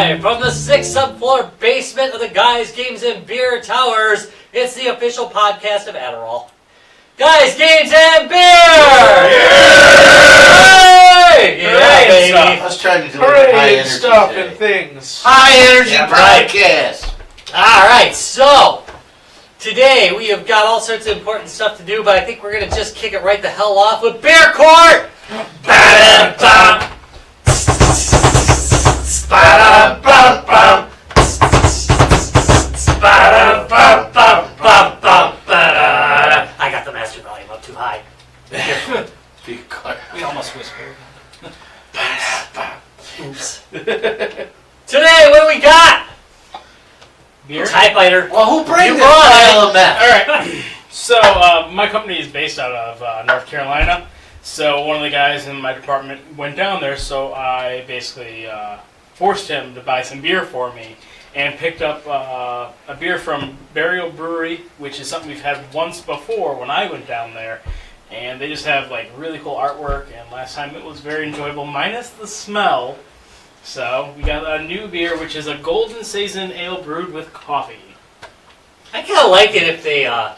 Live from the 6th subfloor basement of the Guys, Games, and Beer Towers, it's the official podcast of Adderall. Guys, Games, and Beer! Yay! Yeah, baby! I was trying to do high energy stuff today. and things. High energy podcast. Alright, so today we have got all sorts of important stuff to do, but I think we're going to just kick it right the hell off with Beer Court! I got the master volume up too high. We almost whispered. Oops. Today, what do we got? Beer? Typewriter. Well, who brings You this brought it. pile of meth? Alright, so my company is based out of North Carolina. So one of the guys in my department went down there, so I basically forced him to buy some beer for me. And picked up a beer from Burial Brewery, which is something we've had once before when I went down there. And they just have like really cool artwork, and last time it was very enjoyable, minus the smell. So we got a new beer, which is a Golden Saison Ale brewed with coffee. I kind of like it if they, if Wow,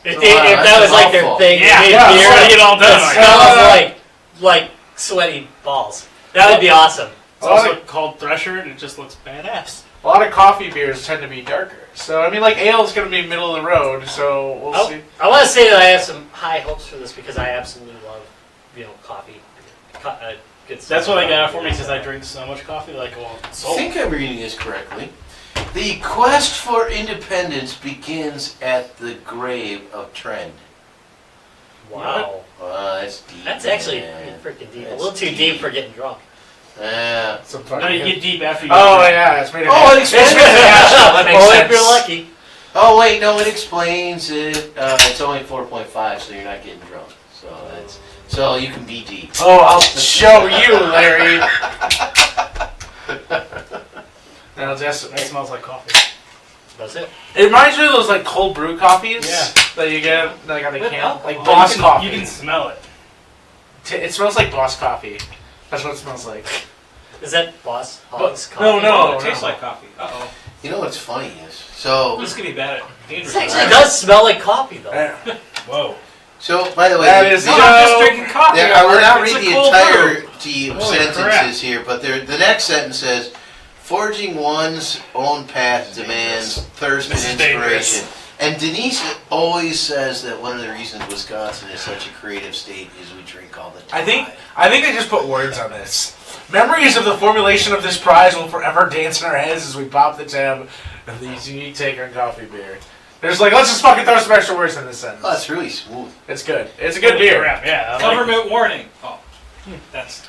that was like their mouthful. thing. Yeah, they made yeah, beer I wanna get all done. that smells like sweaty balls. That would be awesome. It's also called Thresher, and it just looks badass. A lot of coffee beers tend to be darker. So, I mean, like, ale is going to be middle of the road, so we'll see. I want to say that I have some high hopes for this because I absolutely love, coffee. Good stuff. That's what they got for me, because I drink so much coffee, like, well, I so. think I'm reading this correctly. The quest for independence begins at the grave of trend. Wow. That's deep. That's actually man. pretty freaking deep. A That's little too deep for getting drunk. Yeah. Some No, fucking you get deep after you Oh, drink. yeah, it's made it. Oh, it explains it. That makes Well, sense. if you're lucky. Oh wait, no, it explains it. It's only 4.5, so you're not getting drunk. So you can be deep. Oh, I'll show you, Larry. No, That smells like coffee. That's it. it reminds me of those, like, cold brew coffees Yeah. that you get, like, on the can. Like, But Boss you coffee. can smell it. It smells like Boss coffee. That's what it smells like. Is that Boss Hogs no, coffee? no. It tastes like coffee. Uh-oh. You know what's funny is This could be bad at dangerous. This actually does smell like coffee, though. Whoa. So by the way, That is No, I'm just drinking coffee. I will not It's read a the cold brew. entirety of Holy sentences crap. here, but the next sentence says, "Forging one's own path demands thirst and This is dangerous. inspiration." And Denise always says that one of the reasons Wisconsin is such a creative state is we drink all the time. I think they just put words on this. Memories of the formulation of this prize will forever dance in our heads as we pop the tab of these unique take on coffee beer. They're just like, let's just fucking throw some extra words in this sentence. Oh, it's really smooth. It's good. It's a good Holy beer. crap, yeah. I like Government warning. Oh, that's.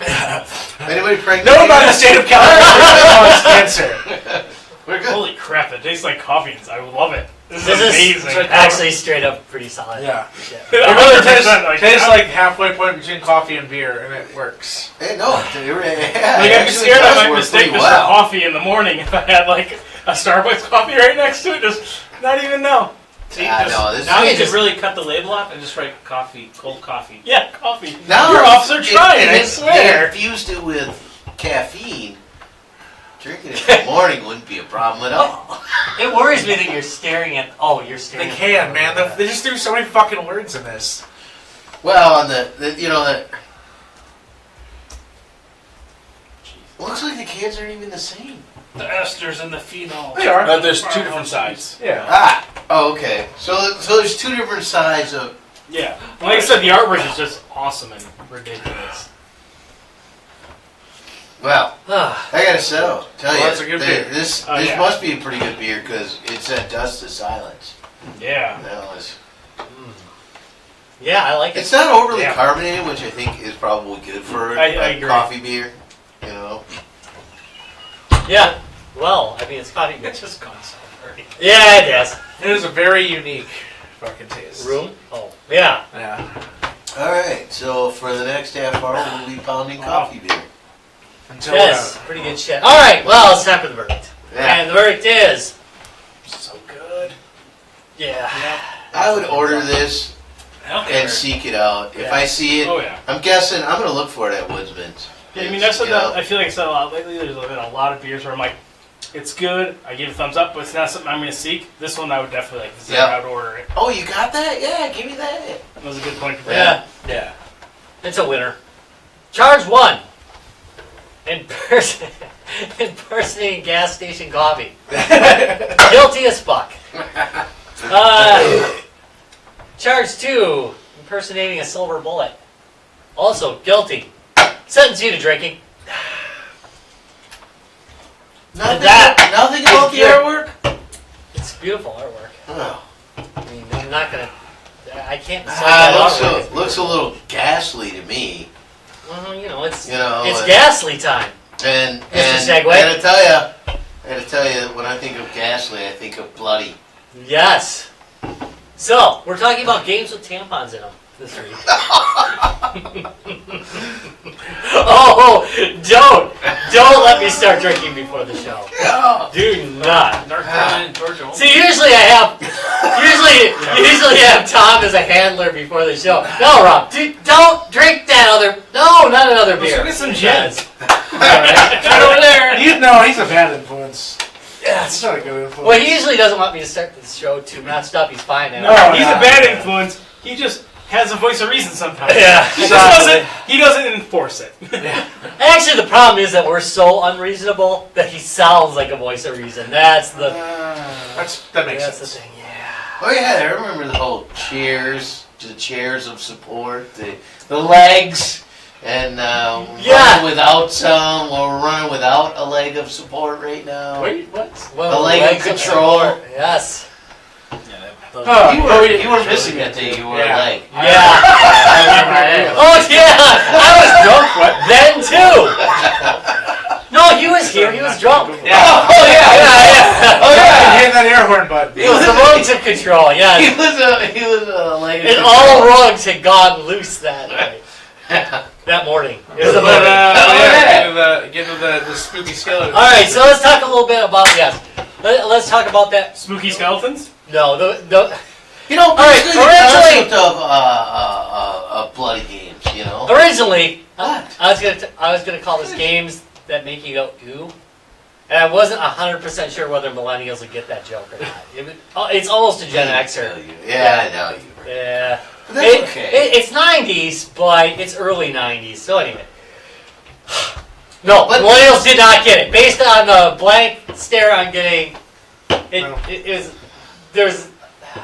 Anybody pregnant? Known by the state of California causes cancer. We're good. Holy crap, it tastes like coffee. I love it. This This is is amazing. actually straight up pretty solid. Yeah. shit. It really tastes 100% tastes like halfway point between coffee and beer, and it works. Hey, no, Like, I'm actually scared does I might work mistake pretty this well. for coffee in the morning if I had like a Starbucks coffee right next to it. Just not even know. See, Ah, just- no, this now is you just- just really cut the label off and just write coffee, cold coffee. Yeah, coffee. Now, Your officer if- trying, if I They swear. infused it with caffeine. Drinking it in the morning wouldn't be a problem at all. It worries me that you're staring at. Oh, you're staring. They at can, man. They just threw so many fucking words in this. Well, on the looks like the cans aren't even the same. The esters and the phenol. They are. There's two different sides. Yeah. Ah, oh, okay. So there's two different sides of. Yeah. Like I said, the artwork is just awesome and ridiculous. Well, Ah, I gotta tell you, that's a good beer. This Oh, yeah. must be a pretty good beer because it said "Dust to Silence." Yeah. That was. yeah, I like it. It's not overly Yeah. carbonated, which I think is probably good for I a agree. coffee beer. You know. Yeah. Well, I mean, it's coffee. It's just gone so dirty. Yeah, it is. It is a very unique fucking taste. Room. Oh, yeah. Yeah. All right. So for the next half hour, we'll be pounding coffee beer. Until Yes, pretty good shit. All right. Well, it's time for the verdict. Yeah. And the verdict is. so good. Yeah. I would order this Okay. and seek it out. If Yeah. I see it, Oh yeah. I'm guessing I'm gonna look for it at Woodsman's. I mean, I've said that. I feel like I said a lot lately. There's been a lot of beers where I'm like, it's good. I give it a thumbs up, but it's not something I'm going to seek. This one I would definitely like to see. I would order it. Oh, you got that? Yeah, give me that. That was a good point to bring. Yeah. It's a winner. Charge 1. Impersonating gas station coffee. Guilty as fuck. Charge 2. Impersonating a silver bullet. Also guilty. Sentence you to drinking. Nothing about the artwork? It's beautiful artwork. Oh. I mean, I'm not gonna. I can't decide that Looks a little ghastly to me. Well, it's and, ghastly time. And Mr. Segway. I gotta tell you, when I think of ghastly, I think of bloody. Yes. So we're talking about games with tampons in them this week. Oh, don't let me start drinking before the show. Do not. North Carolina, Georgia. See, usually I have Tom as a handler before the show. No, Rob, don't drink that other. No, not another beer. Let's get some gin. Right over there. He's a bad influence. Yeah, it's not a good influence. Well, he usually doesn't want me to start this show too messed up. He's fine now. No, he's a bad influence. He just has a voice of reason sometimes. Yeah, he doesn't enforce it. Yeah. Actually, the problem is that we're so unreasonable that he sounds like a voice of reason. That's the. That makes That's sense. the thing. Yeah. Oh yeah, I remember the whole the chairs of support, the legs, and running without some, or running without a leg of support right now. Wait, what? A leg of control. Yes. You were missing that day. You were a leg. Yeah. Oh yeah, I was drunk then too. No, he was here. He was drunk. Yeah. Oh yeah. Oh yeah. Hit that air horn button. It was the rugs of control. Yeah. He was a leg. And all rugs had gone loose that night. That morning. It was a morning. Get to the spooky skeleton. All right, so let's talk a little bit about Let's talk about that. Spooky skeletons? No, All right, originally of bloody games. Originally, What? I was gonna call this games that make you go ooh, and I wasn't 100% sure whether millennials would get that joke or not. It's almost a Gen Xer. Yeah, I know you. Yeah. But that's okay. It's 90s, but it's early 90s. So anyway. No, But- millennials did not get it. Based on the blank stare I'm getting, it is, there's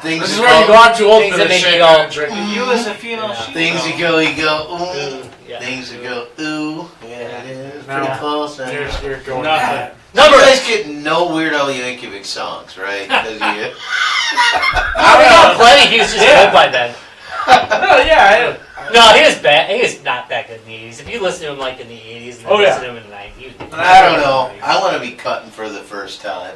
Things This is that where you go- go, I'm too old Things for that this make shit. you go, I'm drinking. You as a female, Yeah. she Things you go, ooh. Yeah. Things that go, ooh. Yeah, it is. No. Pretty close. Now. You're going Nothing. mad. Number. You guys get no Weird Al Yankovic songs, right? 'Cause you, I got plenty. He was just Yeah. old by then. No, yeah. No, he was bad. He was not that good in the 80s. If you listen to him like in the 80s and then Oh, yeah. listen to him in the 90s, he was I don't know. I want to be cutting for the first time.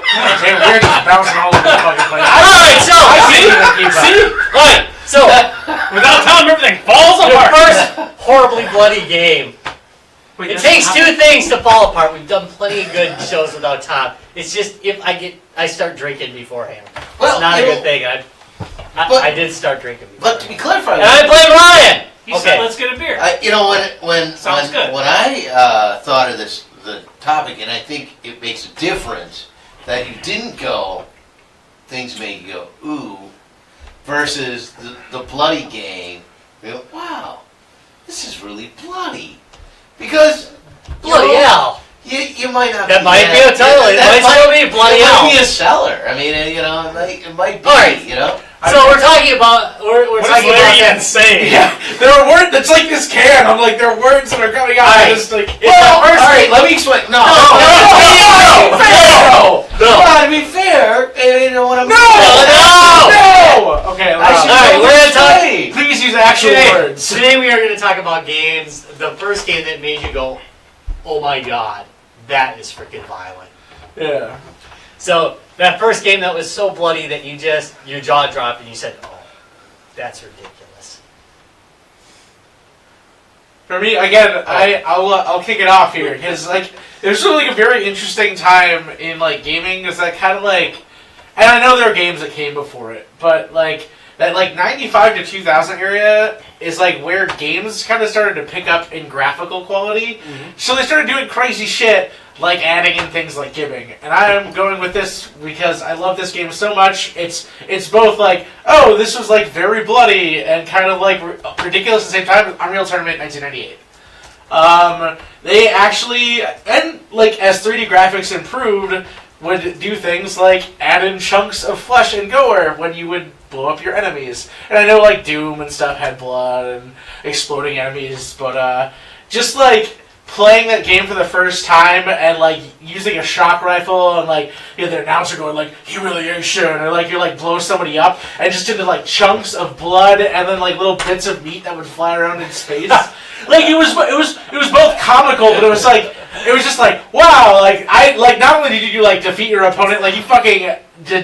Damn, we're just bouncing all over the fucking place. Alright, so, See? alright, so, Without Tom, everything falls the apart. first horribly bloody game. Wait, It that's takes not- two things to fall apart. We've done plenty of good shows without Tom. It's just if I start drinking beforehand. Well, It's not a you good know- thing. but- I did start drinking But to beforehand. be clarified, And I blame Ryan! He Okay. said, let's get a beer. Sounds good. when I thought of the topic, and I think it makes a difference that you didn't go, things made you go, ooh, versus the bloody game, you go, wow, this is really bloody. Because, Bloody hell. you might not That might be a title. It that might still be bloody it hell. might be a seller. I mean, it might be, All right. So we're talking about we're What is talking about Larry that. even saying? Yeah, there are words. It's like this can. I'm like, there are words that are coming out. Alright. And it's like, Well, the first all right, thing- let me explain. No, No. Well, to be fair, you know what I'm no. Okay, I should Alright, know we're gonna what talk- to say. please use actual Today, words. today we are going to talk about games. The first game that made you go, "Oh my god, that is freaking violent." Yeah. So that first game that was so bloody that your jaw dropped and you said, "Oh, that's ridiculous." For me, again, I'll kick it off here because like there's really like a very interesting time in like gaming. Is that kind of like, and I know there are games that came before it, but like that like 95 to 2000 area is like where games kind of started to pick up in graphical quality. So they started doing crazy shit like adding in things like gibbing. And I am going with this because I love this game so much. It's both like, oh, this was like very bloody and kind of like ridiculous at the same time. Unreal Tournament 1998. They actually, and like as 3D graphics improved, would do things like add in chunks of flesh and gore when you would blow up your enemies. And I know like Doom and stuff had blood and exploding enemies, but just like playing that game for the first time and like using a shock rifle and like the announcer going like humiliation or like you like blow somebody up and just into like chunks of blood and then like little bits of meat that would fly around in space. Like it was both comical, but it was just like wow, like I like not only did you like defeat your opponent, like you fucking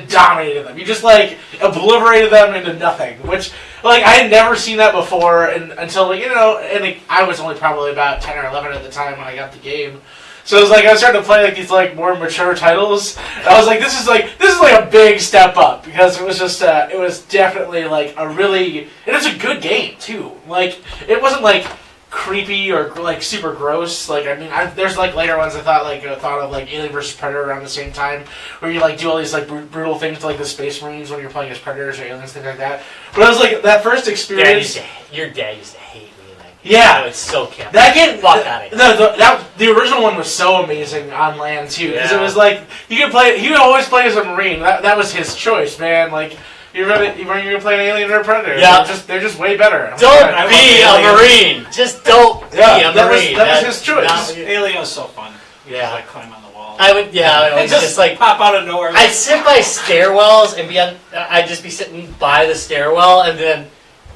dominated them. You just like obliterated them into nothing, which like I had never seen that before until like, and I was only probably about 10 or 11 at the time when I got the game. So it was like I was starting to play like these like more mature titles. And I was like, this is like a big step up because it was just it was definitely like a really, and it's a good game too. Like it wasn't like creepy or like super gross. Like I mean, there's like later ones I thought of like Alien vs Predator around the same time, where you like do all these like brutal things to like the Space Marines when you're playing as predators or aliens, things like that. But I was like that first experience. Your dad used to hate me. Yeah, it's so camp. That game, fuck out of here. the original one was so amazing on land too, because it was like you could play. He would always play as a Marine. That was his choice, man. Like. You're gonna play an alien or a predator. Yeah. They're just way better. Don't be a Marine. Just don't be a Marine. That was his choice. Alien was so fun. Yeah. Just, like climb on the wall. I would. Yeah. And just like pop out of nowhere. I'd sit by stairwells and I'd just be sitting by the stairwell, and then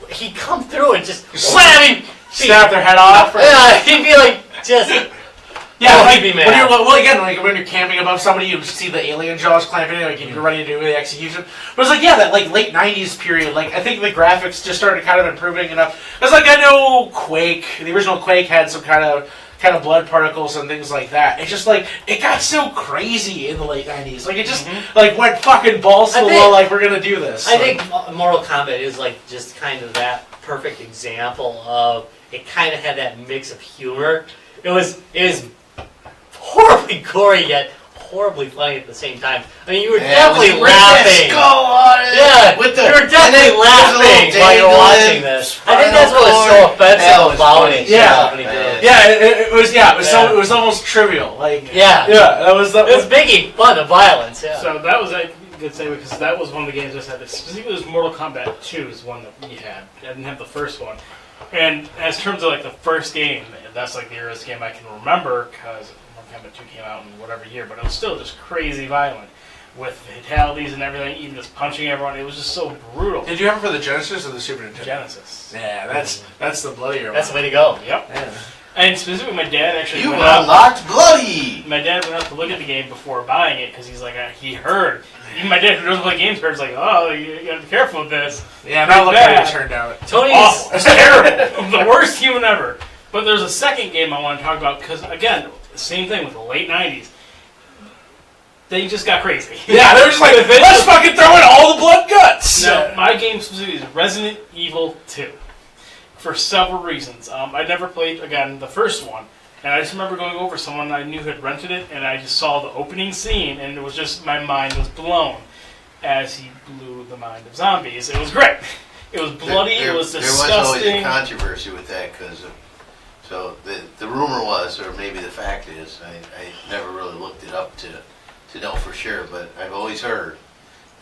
he'd come through and just wham! Snap their head off. Yeah. He'd be like just. Yeah, he'd be mad. When you're camping above somebody, you see the alien jaws clamping, like you're ready to do the execution. But it's like, yeah, that like late '90s period. Like I think the graphics just started kind of improving enough. It's like I know Quake, the original Quake had some kind of blood particles and things like that. It's just like it got so crazy in the late '90s. Like it just like went fucking balls to the wall. Like we're gonna do this. I think Mortal Kombat is like just kind of that perfect example of it. Kind of had that mix of humor. It was horribly gory yet horribly funny at the same time. I mean, you were definitely laughing. Go on it. Yeah, you were definitely laughing while you were watching this. I think that's what was so offensive about it. Yeah, when he did it. It was almost trivial. Like that was it was making fun of violence. Yeah. So that was a good segue because that was one of the games I said that specifically was Mortal Kombat 2 is one that we had. I didn't have the first one. And as terms of like the first game, that's like the earliest game I can remember because Mortal Kombat 2 came out in whatever year, but it was still just crazy violent with fatalities and everything, even just punching everyone. It was just so brutal. Did you have it for the Genesis or the Super Nintendo? Genesis. Yeah, that's the bloodier one. That's the way to go. Yep. Yeah. And specifically, my dad actually You went out. unlocked bloody. My dad went out to look at the game before buying it because he's like, he heard. Even my dad who doesn't play games heard, like, oh, you gotta be careful with this. Yeah, now look how it turned out. Tony's Awful. It's terrible. The worst human ever. But there's a second game I want to talk about because, again, same thing with the late 90s. They just got crazy. Yeah, they were just like, let's fucking throw in all the blood guts! No, my game specifically is Resident Evil 2. For several reasons. I never played, again, the first one. And I just remember going over someone I knew had rented it, and I just saw the opening scene, and it was just, my mind was blown as he blew the mind of zombies. It was great. It was bloody, it was disgusting. There was always a controversy with that, because so the rumor was, or maybe the fact is, I never really looked it up to know for sure, but I've always heard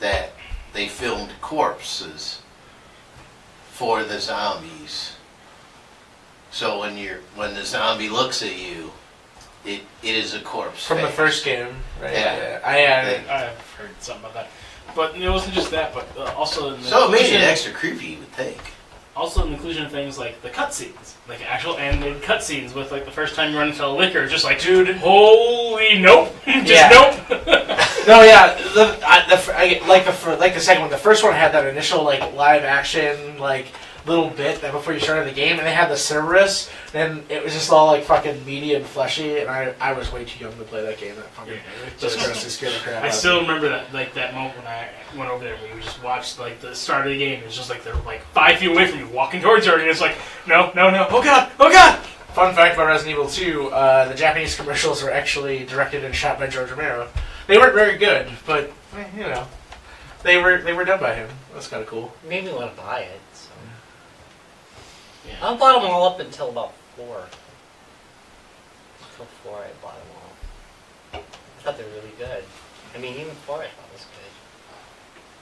that they filmed corpses for the zombies. So when the zombie looks at you, it is a corpse From face. the first game, right? Yeah. I've heard something about that. But it wasn't just that, but also... So it made it extra creepy, you would think. Also, the inclusion of things like the cutscenes, like actual animated cutscenes with like the first time you run into a liquor, just like, dude, holy nope, just nope. No, yeah, the second one. The first one had that initial like live action, like little bit that before you started the game, and they had the Cerberus, and it was just all like fucking meaty and fleshy, and I was way too young to play that game. That fucking just grossly scared the crap out I of still me. remember that moment when I went over there. We just watched like the start of the game. It was just like they're like 5 feet away from you, walking towards her, and it's like, no, oh god, oh god. Fun fact about Resident Evil 2: the Japanese commercials were actually directed and shot by George Romero. They weren't very good, but you know, they were done by him. That's kind of cool. It made me want to buy it. So. Yeah. I bought them all up until about 4. Until 4, I bought them all. I thought they were really good. I mean, even 4 I thought was good.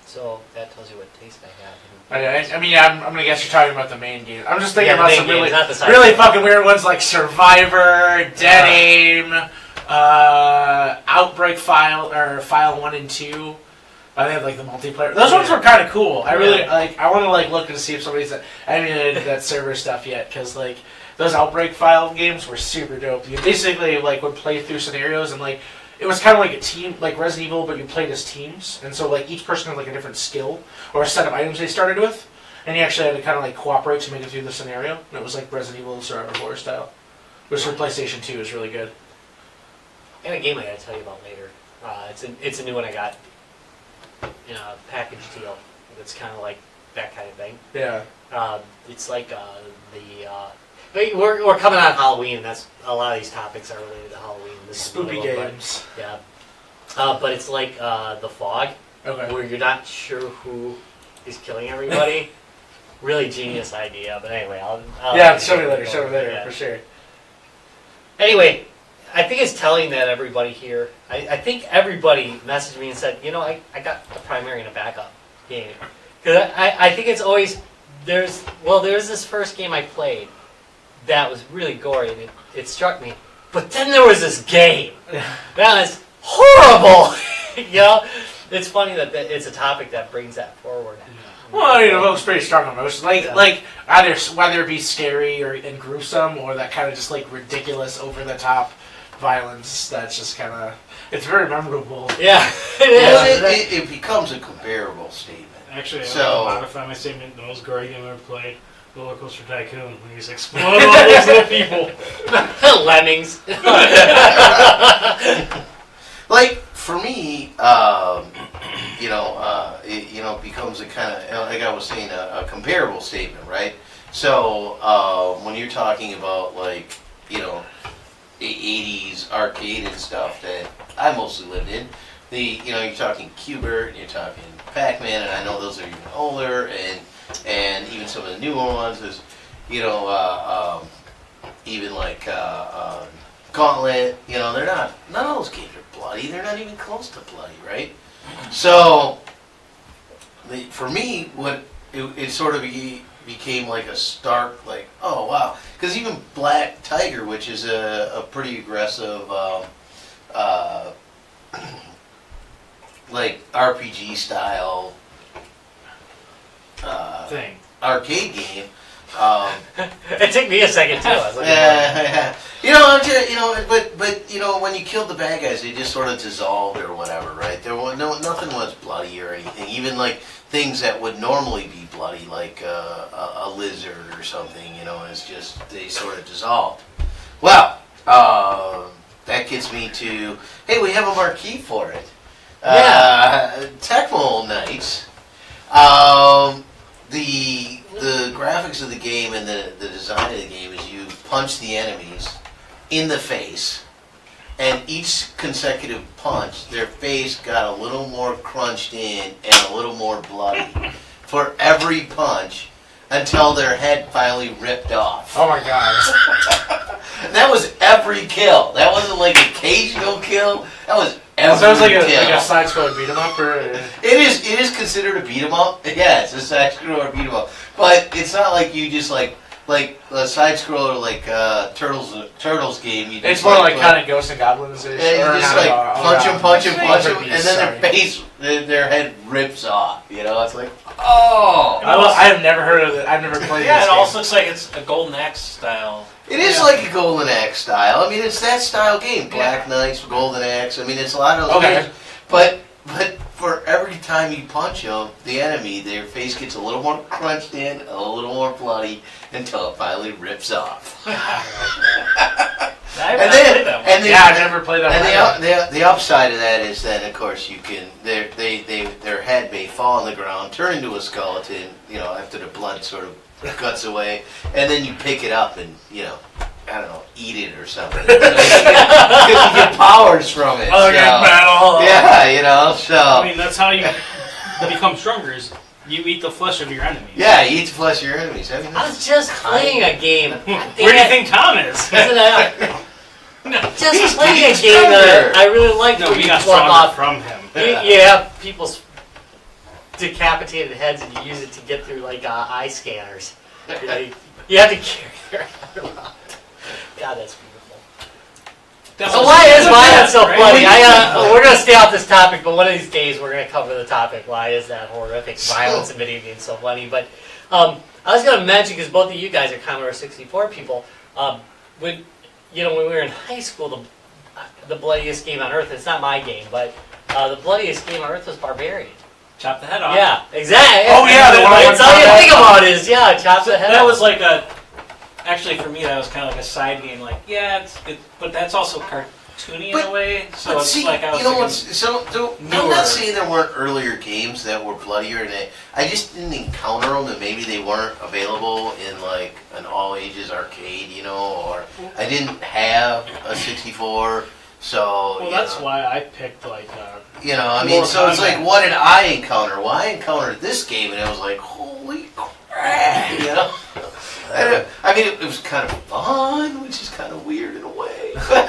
So that tells you what taste I have. I mean, I'm gonna guess you're talking about the main game. I'm just thinking Yeah, the about main some games, really, not the side really games. fucking weird ones like Survivor, Dead Aim, Outbreak File 1 and 2. They have like the multiplayer. Those ones were kind of cool. I really like. I want to like look and see if somebody's emulated that server stuff yet, because like those Outbreak File games were super dope. You basically like would play through scenarios, and like it was kind of like a team, like Resident Evil, but you played as teams, and so like each person had like a different skill or a set of items they started with, and you actually had to kind of like cooperate to make it through the scenario. And it was like Resident Evil Survivor Horror style, which for PlayStation 2 is really good. And a game I gotta tell you about later. It's a new one I got in a package deal. It's kind of like that kind of thing. Yeah. It's like we're coming on Halloween, and that's a lot of these topics are related to Halloween. This is one Spooky of them, games. but, yeah. But it's like The Fog, Okay. where you're not sure who is killing everybody. Really genius idea, but anyway, I'll Yeah, show me later, Yeah. for sure. Anyway, I think it's telling that everybody here, I think everybody messaged me and said, you know, I got a primary and a backup game. Because I think it's always, there's this first game I played that was really gory, and it struck me. But then there was this game that was horrible. You know, it's funny that it's a topic that brings that forward. Well, it evokes pretty strong emotions, like either whether it be scary and gruesome, or that kind of just like ridiculous, over the top violence. That's just kind of, it's very memorable. Yeah, It becomes a comparable statement. Actually, So- I'll modify my statement. The most gory game I ever played, Roller Coaster Tycoon, when you just explode all those little people. Lemmings. Like for me, it becomes a kind of, like I was saying, a comparable statement, right? So when you're talking about like, 80s arcade and stuff that I mostly lived in, you're talking Q*bert, and you're talking Pac-Man, and I know those are even older, and even some of the newer ones is, even like Gauntlet. They're not. None of those games are bloody. They're not even close to bloody, right? So, for me, it sort of became like a stark, like, oh wow, because even Black Tiger, which is a pretty aggressive, like RPG style Thing. arcade game. It took me a second too. I was looking Yeah. But when you killed the bad guys, they just sort of dissolved or whatever, right? There was nothing was bloody or anything. Even like things that would normally be bloody, like a lizard or something, it's just they sort of dissolved. Well, that gets me to, hey, we have a marquee for it. Tecmo Knights. The graphics of the game and the design of the game is you punch the enemies in the face, and each consecutive punch, their face got a little more crunched in and a little more bloody for every punch until their head finally ripped off. Oh my god. That was every kill. That wasn't like an occasional kill. That was every So it was like kill. a side scroll beat 'em up, or It is considered a beat 'em up. Yeah, it's a side scroller beat 'em up. But it's not like you just like a side scroller like Turtles game. You just it's more like kind of Ghosts and Goblins. yeah, you just like punch them, and then their face, their head rips off. It's like, oh. I have never heard of it. I've never played Yeah, this it game. also looks like it's a Golden Axe style. It is like a Golden Axe style. I mean, it's that style game. Black Knights, Golden Axe. I mean, it's a lot of those Okay. games. But for every time you punch them, the enemy, their face gets a little more crunched in, a little more bloody, until it finally rips off. I've And not then- played that one. and then- Yeah, I've never played that one. And the upside of that is that, of course, you can their head may fall on the ground, turn into a skeleton, after the blood sort of guts away, and then you pick it up and I don't know, eat it or something. Because you get powers from it. Other than metal. Yeah, so I mean, that's how you become stronger. Is you eat the flesh of your enemies. yeah, you eat the flesh of your enemies. I mean, I was just playing a game. Where do you think Tom is? Isn't that? Just He's playing a getting game that stronger. I really liked. No, where we you got flip stronger off. from him. You have people's decapitated heads and you use it to get through like eye scanners. You have to carry your head around. God, that's beautiful. So why is that so funny? We're gonna stay off this topic, but one of these days we're gonna cover the topic. Why is that horrific violence in video games so funny? But I was gonna mention, because both of you guys are Commodore 64 people. When we were in high school, the bloodiest game on earth. It's not my game, but the bloodiest game on earth was Barbarian. Chop the head off. Yeah, exactly. Oh, yeah, the one That's all you think about is chop the head That off. was like actually for me that was kind of like a side game. Like, yeah, but that's also cartoony in a way. So but it's see, like I was I'm newer. not saying there weren't earlier games that were bloodier, and I just didn't encounter them, and maybe they weren't available in like an all ages arcade, or I didn't have a 64, so Well, that's why I picked like. I mean, so it's like, what did I encounter? Well, I encountered this game, and I was like, holy crap, I mean, it was kind of fun, which is kind of weird in a way. That's what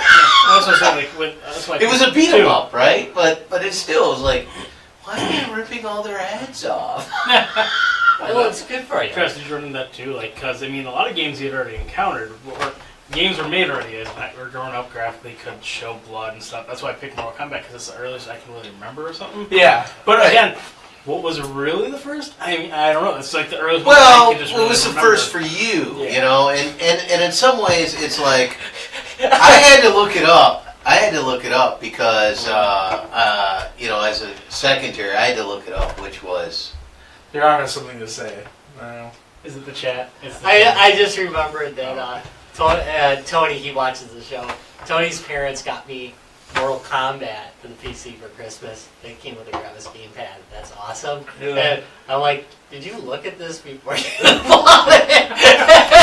I said, that's why I It was a picked beat 'em two. up, right? But it still was like, why are they ripping all their heads off? Well, it's good for you. Chris, did you run into that too? Like, because I mean, a lot of games you'd already encountered, games were made already. As we were growing up, graphically could show blood and stuff. That's why I picked Mortal Kombat, because it's the earliest I can really remember or something. Yeah. But Right. again, what was really the first? I mean, I don't know. It's like the earliest. Well, one I could just it really was the remember. first for you, Yeah. and in some ways, it's like I had to look it up. Because as a secondary, I had to look it up, which was Your arm has something to say. No. Is it the chat? It's the chat. I just remembered that Tony, he watches the show. Tony's parents got me Mortal Kombat for the PC for Christmas. They came with a graphics gamepad. That's awesome. Yeah. And I'm like, did you look at this before you bought it?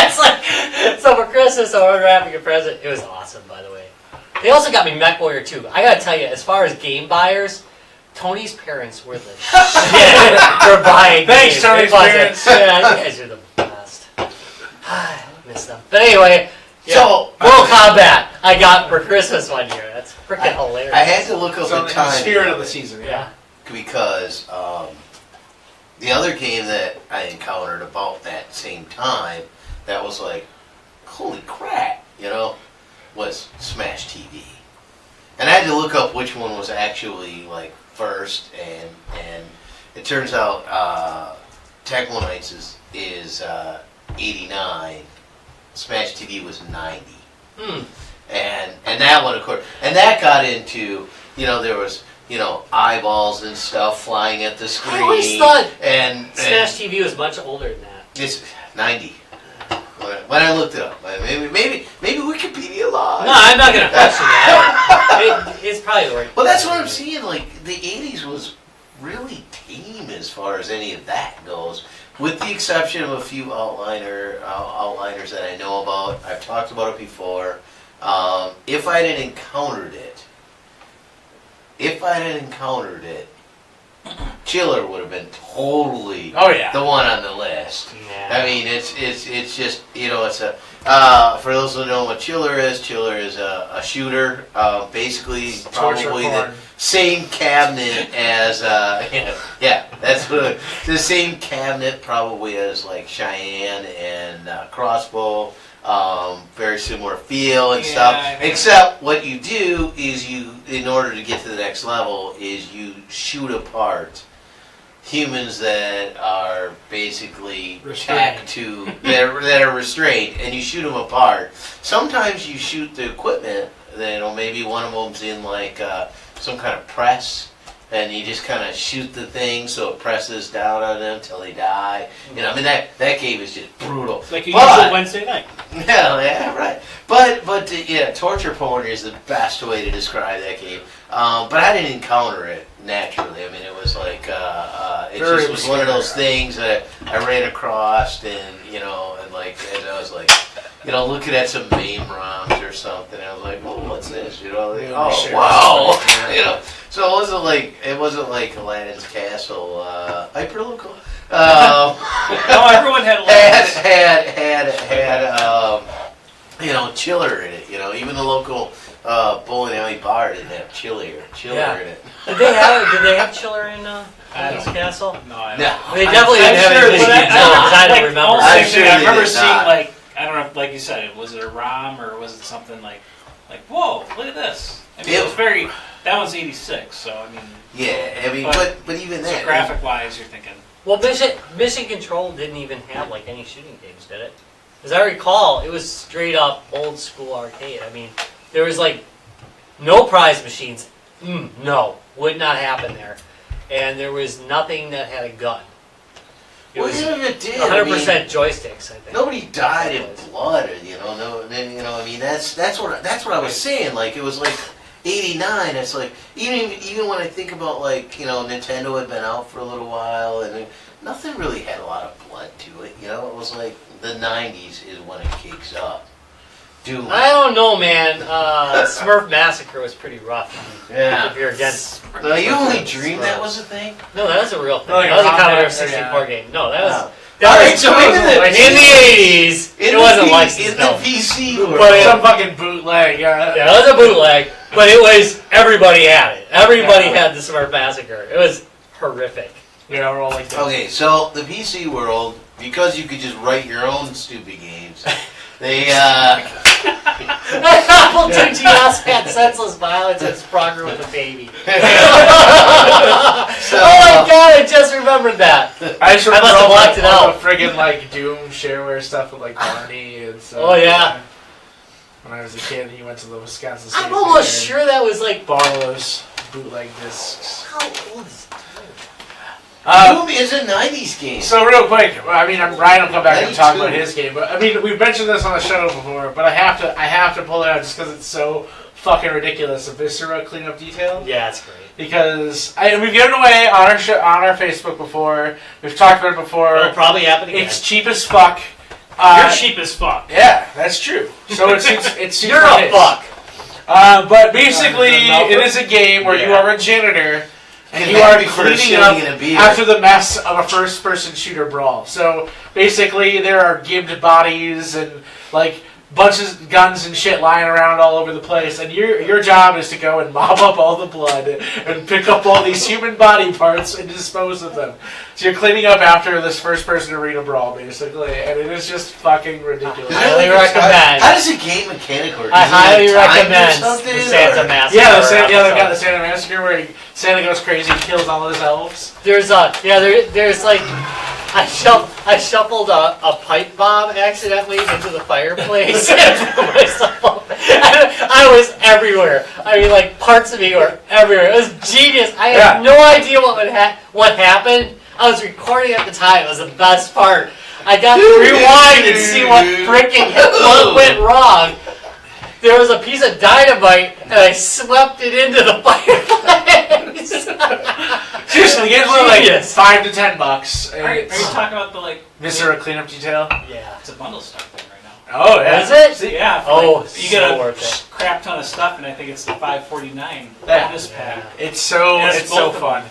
It's like, so for Christmas, I was wrapping a present. It was awesome, by the way. They also got me MechWarrior 2. I gotta tell you, as far as game buyers, Tony's parents were the shit for buying Thanks, games. Tony's It wasn't- parents. Yeah, you guys are the best. I miss them. But anyway, So- Mortal Kombat I got for Christmas one year. That's freaking hilarious. I had to look up So the in the time spirit of the season, Yeah. because the other game that I encountered about that same time that was like, holy crap, was Smash TV. And I had to look up which one was actually like first, and it turns out Tecmo Knights is 89, Smash TV was 90. And that one, of course, and that got into, there was, eyeballs and stuff flying at the screen. I always thought and Smash TV was much older than that. it's 90. When I looked it up, maybe Wikipedia lied. No, I'm not going to question that. It's probably the right. Well, that's what I'm seeing. Like the '80s was really tame as far as any of that goes, with the exception of a few outliners that I know about. I've talked about it before. If I had encountered it, Chiller would have been totally Oh, yeah. the one on the list. Yeah. I mean, it's just it's a for those who don't know what Chiller is a shooter, basically Torture probably porn. the same cabinet as that's what the same cabinet probably as like Cheyenne and Crossbow. Very similar feel and Yeah, stuff. I think- Except what you do is in order to get to the next level, is you shoot apart humans that are basically tacked to that are restrained, and you shoot them apart. Sometimes you shoot the equipment. Maybe one of them's in like some kind of press, and you just kind of shoot the thing so it presses down on them till they die. You know, I mean that game is just brutal. Like you But- usual Wednesday night. Yeah, right. But yeah, torture porn is the best way to describe that game. But I didn't encounter it naturally. I mean, it was like it Very just was one of those obscure. things that I ran across, and and I was like, looking at some MAME ROMs or something. I was like, oh, what's this? Yeah, Oh, sure. wow. Yeah. So it wasn't like Aladdin's Castle, hyperlocal. No, everyone had had chiller in it. Even the local bowling alley bar didn't have chiller Yeah. in it. Did they have chiller in Adam's Castle? No, I No. They definitely didn't have sure, it in but Michigan, because I don't remember. also, I'm sure I they remember did seeing not. I don't know, like you said, was it a ROM or was it something like whoa, look at this. I mean, it was very. That was '86, so I mean. Yeah, I mean, but even So then, graphic wise, you're thinking. Well, Mission Control didn't even have like any shooting games, did it? As I recall, it was straight up old school arcade. I mean, there was like no prize machines. No, would not happen there. And there was nothing that had a gun. It well, was even if it did, 100% joysticks, I think. nobody died in blood, or no. I mean, that's what I was saying. Like it was like '89. It's like even when I think about Nintendo had been out for a little while, and nothing really had a lot of blood to it. It was like the '90s is when it kicks up. Doom. I don't know, man. Smurf Massacre was pretty rough. Yeah. If you're against. No, you only dreamed that was a thing. No, that was a real thing. Like That was a around Commodore there, 64 yeah. game. No, that was. Oh. That Alright, was so in the 80s. In It wasn't the licensed, in no. the PC world. But Some fucking bootleg. Yeah, it was a bootleg, but it was everybody had it. Everybody had the Smurf Massacre. It was horrific. We're all like that. Okay, so the PC world, because you could just write your own stupid games, they Apple II GS had senseless violence and Sprogger with a baby. So, Oh my god, I just remembered that. I just remember must have all blocked it all out. the friggin' Doom shareware stuff with Barney and stuff. Oh, yeah. When I was a kid, he went to the Wisconsin State I'm almost Fair sure that was like. and borrowed those bootleg discs. How old is Doom is a '90s game. So real quick, I mean, Ryan will come back and talk 92. about his game, but I mean, we've mentioned this on the show before, but I have to pull it out just because it's so fucking ridiculous. A Viscera cleanup detail. Yeah, it's great. Because we've given away on our Facebook before. We've talked about it before. It'll probably happen again. It's cheap as fuck. You're cheap as fuck. Yeah, that's true. So it's You're a fuck. But basically, No, it is a game where you Yeah. are a janitor and Can you are happy for a cleaning shilling up and a beer. after the mess of a first-person shooter brawl. So basically, there are gibbed bodies and like bunches of guns and shit lying around all over the place, and your job is to go and mop up all the blood and pick up all these human body parts and dispose of them. So you're cleaning up after this first-person arena brawl, basically, and it is just fucking ridiculous. Highly recommend. How does a game mechanic work? I Is it highly like timed or recommend something, the Santa or- Massacre. Yeah, they've got episode. the Santa Massacre where Santa goes crazy and kills all his elves. There's like I shuffled a pipe bomb accidentally into the fireplace and blew myself up. I was everywhere. I mean, like parts of me were everywhere. It was genius. I had no idea what happened. I was recording at the time. It was the best part. I got to rewind and see what went wrong. There was a piece of dynamite, and I swept it into the fireplace. Seriously, the game's only like Genius. $5 to $10. And Are you it's talking about the like? Viscera cleanup detail. Yeah. It's a bundle stuff thing right now. Oh yeah. Is it? See, Yeah. For Oh, like, you so get worth it. a crap ton of stuff, and I think it's the $5.49 Yeah. bonus pack. it's so Yes, it's so both of fun.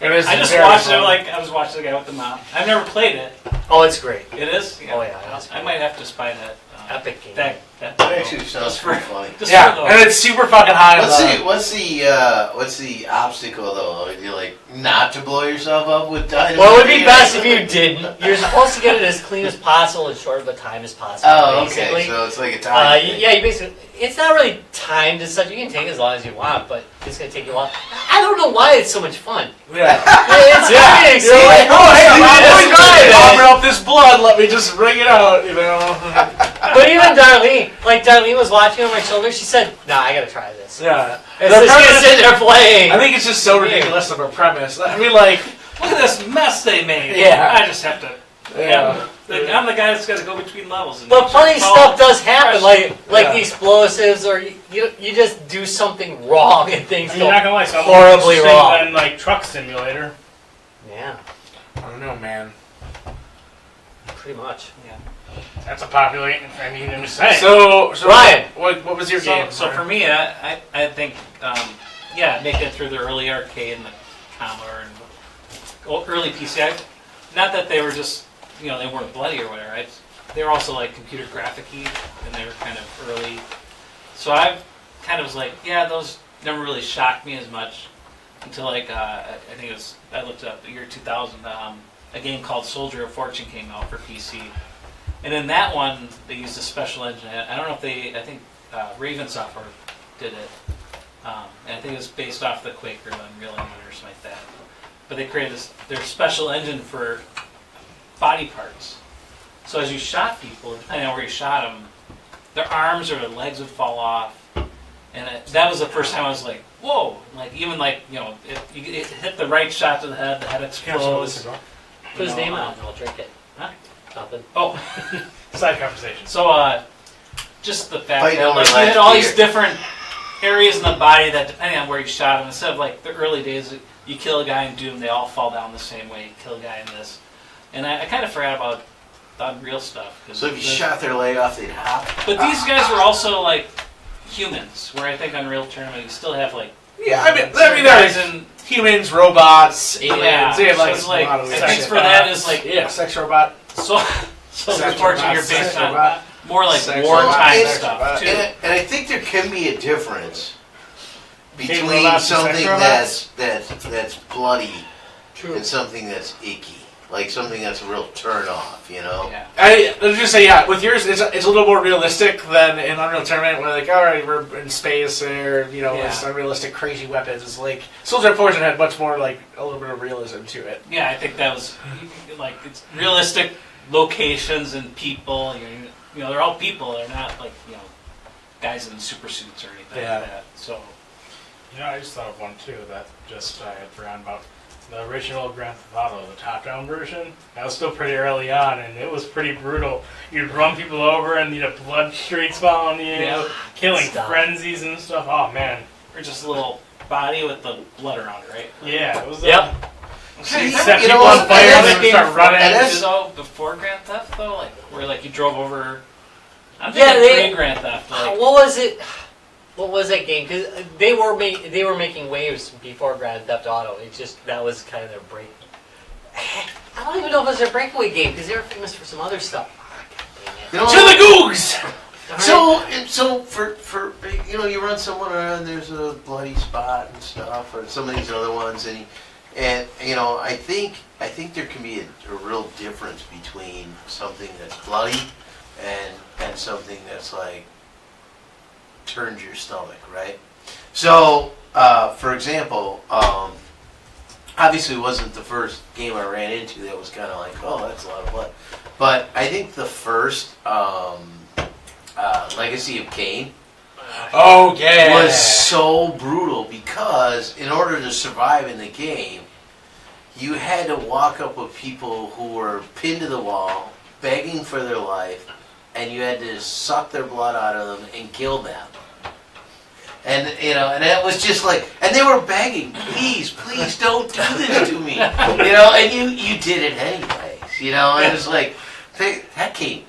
It is. I just very watched fun. it like I was watching the guy with the mop. I've never played it. Oh, it's great. It is. Oh, yeah, that's I might have to spy that. Epic game. That That actually sounds pretty funny. Just Yeah, for and it's super fucking high. What's the obstacle though? You're like not to blow yourself up with dynamite. Well, it would be best if you didn't. You're supposed to get it as clean as possible, as short of a time as possible. Oh, basically. okay. So it's like a time. thing. Yeah, you basically. It's not really timed as such. You can take as long as you want, but it's gonna take you a while. I don't know why it's so much fun. Yeah. It's Phoenix. You're like, oh hey, I'm Just try it. popping up this blood. Let me just bring it out. You know. But even Darlene was watching on my shoulder. She said, "Nah, I gotta try this." Yeah. And so she's sitting there playing. I think it's just so ridiculous of a premise. I mean, like, Look at this mess they made. Yeah. I just have to. yeah. I'm the guy that's got to go between levels. And But make funny sure- stuff does happen, like Yeah. the explosives, or you just do something wrong and things You're not go gonna lie, so horribly wrong. than like Truck Simulator. Yeah, I don't know, man. pretty much. That's a popular. I mean, I'm just saying. So Ryan. what was your game? So for me, I think, make it through the early arcade and the Commodore and early PC. Not that they were just, they weren't bloody or whatever. They were also like computer graphic-y, and they were kind of early. So I kind of was like, those never really shocked me as much until like I think it was, I looked up the year 2000. A game called Soldier of Fortune came out for PC. And in that one, they used a special engine. I don't know if I think Raven Software did it. And I think it was based off the Quake or Unreal Engine or something like that. But they created their special engine for body parts. So as you shot people, depending on where you shot them, their arms or their legs would fall off. And that was the first time I was like, whoa. Like, even like, if you hit the right shot to the head explodes. Put his name out and I'll drink it. Huh? Nothing. Oh. Side conversation. So, just the fact Fight that over like, you last had all these year. different areas in the body that, depending on where you shot them, instead of like the early days, you kill a guy in Doom, they all fall down the same way. You kill a guy in this, and I kind of forgot about the Unreal stuff. So if you shot their leg off, they'd hop. But these guys were also like humans, where I think Unreal Tournament you still have like Yeah, I mean, guys there's in humans, robots, aliens. yeah. They have So like, it's like a lot of I weird think shit. for that is like Yeah, sex robot. so Sex unfortunately you're robot, based sex on robot. more like Sex wartime robot, sex stuff robot. too. And I think there can be a difference between robots and sex something robots? that's bloody True. and something that's icky, like something that's a real turn off, Yeah. Let's just say, yeah, with yours, it's a little more realistic than in Unreal Tournament, where like, all right, we're in space, or it's unrealistic, crazy weapons. It's like Soldier of Fortune had much more like a little bit of realism to it. Yeah, I think that was like it's realistic locations and people. They're all people. They're not like guys in super suits or anything Yeah. like that. So I just thought of one too that just I had forgotten about. The original Grand Theft Auto, the top-down version, that was still pretty early on, and it was pretty brutal. You'd run people over, and you'd have blood streaks following you, Yeah. killing Stuff. frenzies and stuff. Oh man, or just a little body with the blood around it, right? yeah, it was. Yep. See, Set you people know on what, fire, and and that's- then start running. and that's- So before Grand Theft though, like where like you drove over. I'm Yeah, thinking they- pre-Grand Theft. Like, What was it? What was that game? Because they were making waves before Grand Theft Auto. It's just that was kind of their break. I don't even know if it was their breakaway game because they were famous for some other stuff. You know, To the Googs! So for you run someone around, there's a bloody spot and stuff, or some of these other ones, and I think there can be a real difference between something that's bloody and something that's like turns your stomach, right? So for example, obviously it wasn't the first game I ran into that was kind of like, oh, that's a lot of blood, but I think the first Legacy of Kain Oh, yeah. was so brutal because in order to survive in the game, you had to walk up with people who were pinned to the wall, begging for their life, and you had to suck their blood out of them and kill them. And and that was just like, and they were begging, please don't do this to me, and you did it anyways, and it's like that came.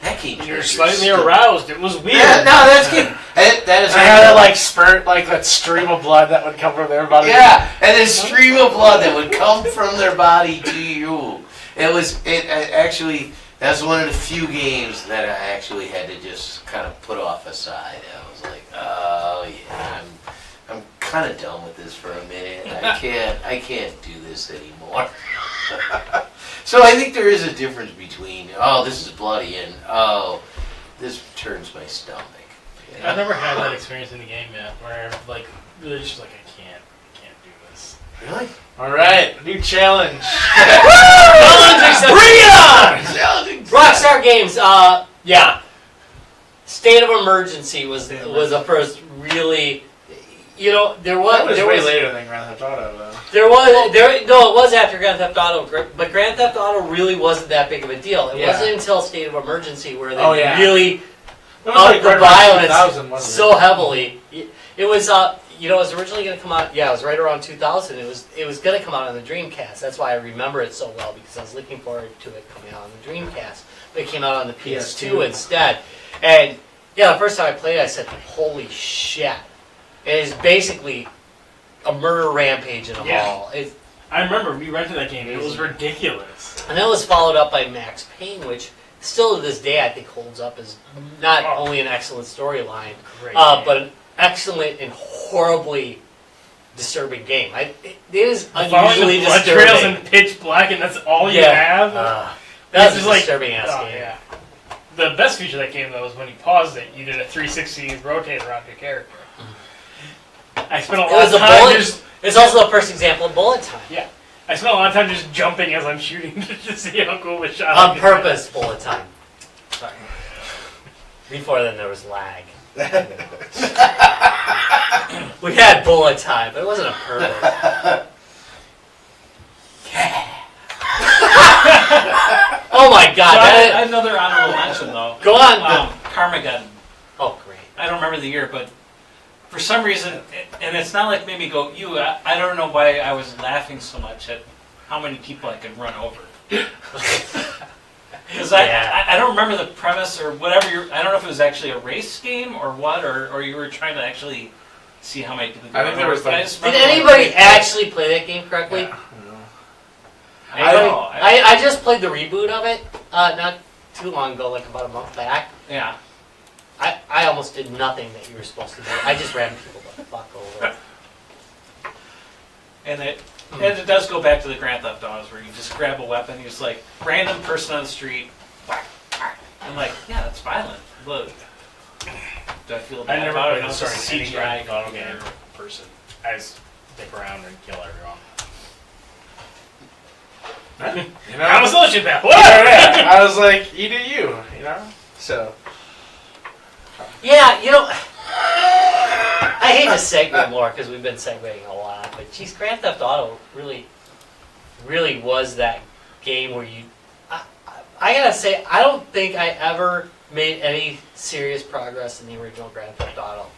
You're slightly aroused. It was weird. Yeah, no, that's good. That is I had that like spurt, like that stream of blood that would come from their body. Yeah, and a stream of blood that would come from their body to you. Actually, that's one of the few games that I actually had to just kind of put off aside. I was like, oh yeah, I'm kind of done with this for a minute. I can't do this anymore. So I think there is a difference between, oh, this is bloody, and oh, this turns my stomach. I've never had that experience in the game yet, where like really just like I can't do this. Really? All right, new challenge. Bring it on! Challenging. Rockstar Games. Yeah. State of Emergency was the first really, you know, there was way later than Grand Theft Auto, though. it was after Grand Theft Auto, but Grand Theft Auto really wasn't that big of a deal. It wasn't until State of Emergency where they really upped the violence so heavily. It was you know, it was originally going to come out. Yeah, it was right around 2000. It was going to come out on the Dreamcast. That's why I remember it so well, because I was looking forward to it coming out on the Dreamcast. But it came out on the PS2 instead. And yeah, the first time I played it, I said, "Holy shit!" It is basically a murder rampage in a mall. I remember we rented that game. It was ridiculous. And that was followed up by Max Payne, which still to this day I think holds up as not only an excellent storyline, but an excellent and horribly disturbing game. It is unusually the blood disturbing. trails and pitch black, and that's all you have. That's a disturbing ass game. Yeah. The best feature of that game, though, was when you paused it, you did a 360 rotate around your character. I spent a lot of time It's also the first example of bullet time. Yeah. I spent a lot of time just jumping as I'm shooting to see how cool the shot On purpose, bullet time. Sorry. Before then, there was lag. We had bullet time, but it wasn't on purpose. Oh my god. So I have another honorable mention, though. Go on. Carmageddon. Oh, great. I don't remember the year, but for some reason, and it's not like made me go, ew, I don't know why I was laughing so much at how many people I could run over. Because I don't remember the premise or whatever. I don't know if it was actually a race game or what, or you were trying to actually see how many people. I think there was Did anybody actually play that game correctly? Yeah. I just played the reboot of it not too long ago, like about a month back. Yeah. I almost did nothing that you were supposed to do. I just ran people the fuck over. And it does go back to the Grand Theft Autos where you just grab a weapon, you just like random person on the street, whack, whack. I'm like, yeah, that's violent. Look, do I feel bad I never about it? played It's just any CGI Grand Theft Auto game in person. I just stick around and kill everyone. You know? I'm a sociopath. Yeah, I was like, you do you know? So. Yeah, you know, I hate to segue more because we've been segueing a lot, but geez, Grand Theft Auto really was that game where you. I gotta say, I don't think I ever made any serious progress in the original Grand Theft Auto,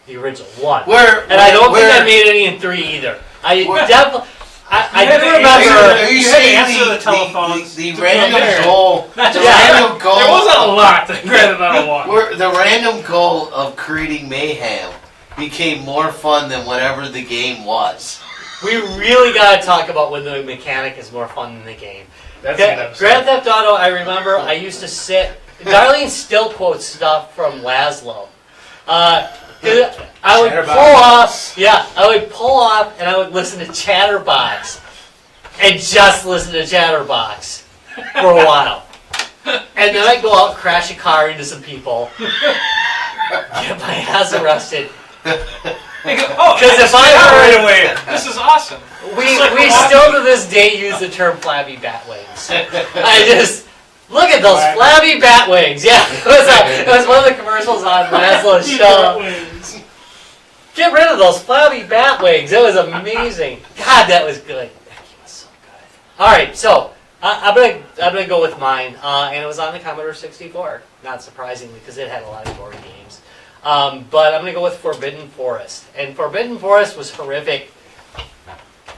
the original one, and I don't think I made any in 3 either. I definitely. I do remember. Are you had to saying answer the telephones the to random compare. goal? Not The just random goal. There wasn't a lot to Grand Theft Auto 1. The random goal of creating mayhem became more fun than whatever the game was. We really gotta talk about when the mechanic is more fun than the game. That's Grand Theft Auto, I remember I used to sit. Darlene still quotes stuff from Laszlo. I would pull off, I would pull off and I would listen to Chatterbox. And just listen to Chatterbox for a while. And then I'd go out and crash a car into some people. Get my ass arrested. Because if I heard away, this is awesome. We still to this day use the term flabby bat wings. I just look at those flabby bat wings. Yeah, it was one of the commercials on Laszlo's show. Get rid of those flabby bat wings. It was amazing. God, that was good. That game was so good. All right, so I'm gonna go with mine, and it was on the Commodore 64. Not surprisingly, because it had a lot of gory games. But I'm gonna go with Forbidden Forest, and Forbidden Forest was horrific.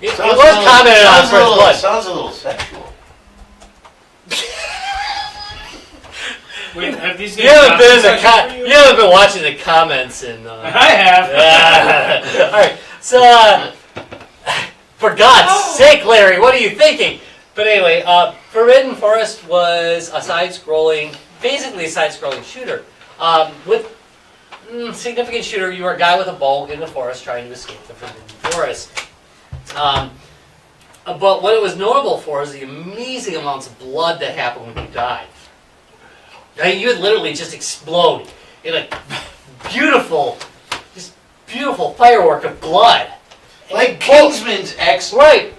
It was commented on First Blood. Sounds a little sexual. Wait, have these You games haven't not been been sexual for you? you haven't been watching the comments and. I have. All right, so for God's sake, Larry, what are you thinking? But anyway, Forbidden Forest was a basically a side-scrolling shooter with significant shooter. You were a guy with a bow in the forest trying to escape the Forbidden Forest. But what it was notable for is the amazing amounts of blood that happened when you died. I mean, you would literally just explode in a beautiful firework of blood. Like Kingsman's ex. Right.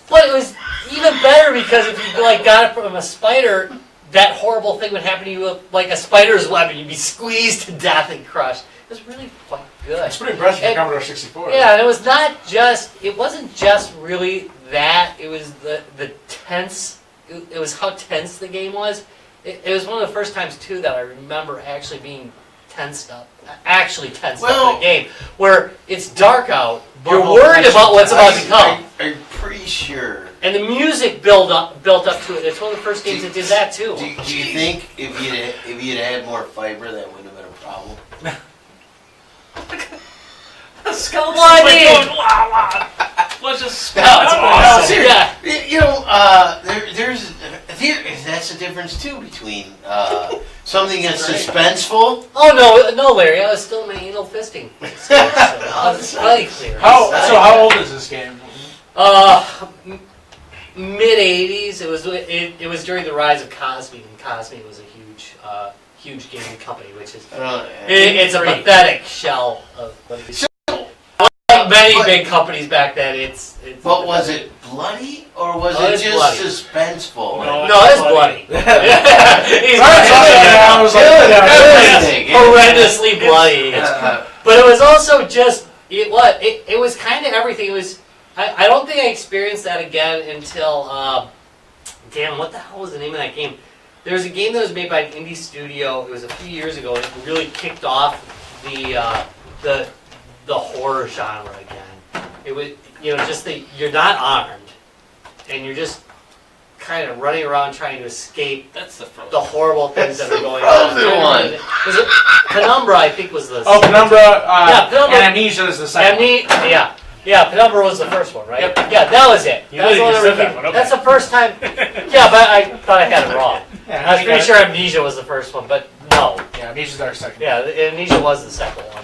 But it was even better because if you got it from a spider, that horrible thing would happen to you with like a spider's web, and you'd be squeezed to death and crushed. It was really quite good. It's pretty impressive for And- Commodore 64. Yeah, and it wasn't just really that. It was the tense. It was how tense the game was. It was one of the first times too that I remember actually being tensed up. Actually tensed up in a game where it's dark out. You're worried about what's about to come. I'm pretty sure. And the music built up to it. It's one of the first games that did that too. Do you think if you'd had more fiber, that would have been a problem? The skeleton Well, I like mean- going, wah, wah. Let's just That's awesome. Seriously, Yeah. you know, there's that's the difference too between something that's suspenseful. Oh no, Larry! I was still in my anal fisting stage, so it's very clear. How old is this game? Mid '80s. It was during the rise of Cosby, and Cosby was a huge gaming company, which is it's a pathetic shell of what it is. Like many big companies back then, it's. But was it bloody or was it it's just bloody. suspenseful? No, it's bloody. He's I was like, Everything. horrendously bloody. Uh, But it was also just it was kind of everything. It was I don't think I experienced that again until damn, what the hell was the name of that game? There was a game that was made by an indie studio. It was a few years ago, and it really kicked off the horror genre again. It was just you're not armed, and you're just kind of running around trying to escape That's the frozen. the horrible things that are That's the going on. Frozen one. Was it Penumbra? I think was the Penumbra. Yeah, Penumbra. And Amnesia is the second. Yeah, Penumbra was the first one, right? Yep. Yeah, that was it. You That's, literally the one said that that one, okay. That's the first time. Yeah, but I thought I had it wrong. Yeah, I was pretty sure Amnesia was the first one, but no. Yeah, Amnesia's our second. Yeah, Amnesia was the second one.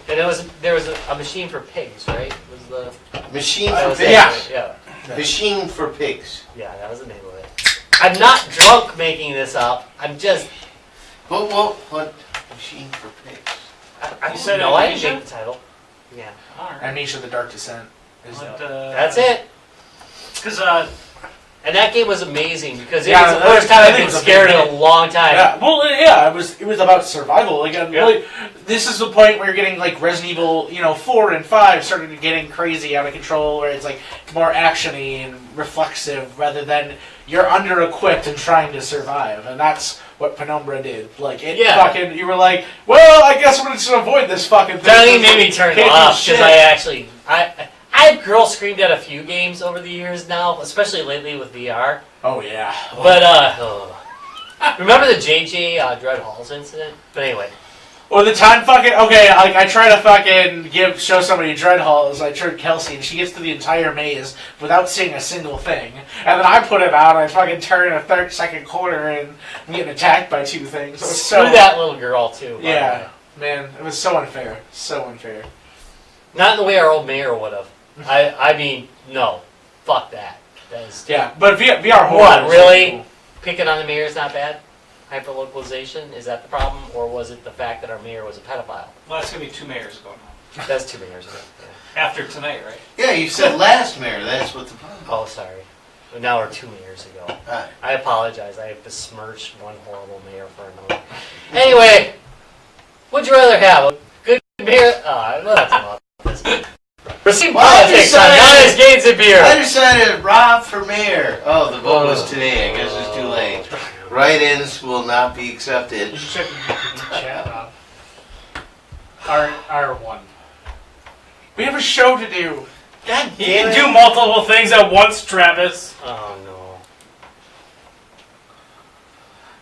And there was a machine for pigs, right? Was the Machine that for was pigs. it. Yeah. Yeah, Machine for pigs. that was the name of it. I'm not drunk making this up. I'm just. What? Machine for pigs. I You said no, I didn't Amnesia? make the title. Yeah, All right. Amnesia: The Dark Descent. Is that's it. Because And that game was amazing because it Yeah, was the that first was- time I I've think been it was a scared big in a long time. Yeah, well, yeah, it was about survival. Like, really, this is the point where you're getting like Resident Evil, 4 and 5 started getting crazy out of control, where it's like more actiony and reflexive rather than you're under equipped and trying to survive, and that's what Penumbra did. Like, fucking, you were like, well, I guess we're just gonna avoid this fucking thing. That made me turn it Can't do off shit. because I've girl screamed at a few games over the years now, especially lately with VR. Oh yeah, But remember the JJ Dread Halls incident? But anyway, or the time fucking like I try to fucking show somebody Dread Halls. I tricked Kelsey, and she gets to the entire maze without seeing a single thing. And then I put it out, and I fucking turn a 30-second corner, and I'm getting attacked by two things. It was screw that little girl too. by the way. Yeah, man, it was so unfair. So unfair. Not in the way our old mayor would have. I mean, no, fuck that. That is Yeah, but VR horror. What, was really? cool. Picking on the mayor is not bad. Hyperlocalization, is that the problem, or was it the fact that our mayor was a pedophile? well, that's gonna be 2 mayors ago now. That's 2 mayors ago. Yeah. After tonight, right? Yeah, you said last mayor. That's what the problem. Oh, sorry. Now we're 2 mayors ago. Ah. I apologize. I besmirched one horrible mayor for another. Anyway, would you rather have a good mayor? I don't have to talk about this. Receive Well, I politics on decided- Giannis Gaines and beer. I decided Rob for mayor. Oh, the vote was today. I guess it's too late. Write-ins will not be accepted. You should check the chat, Rob. R1. We have a show to do. God You damn can it. do multiple things at once, Travis. Oh no.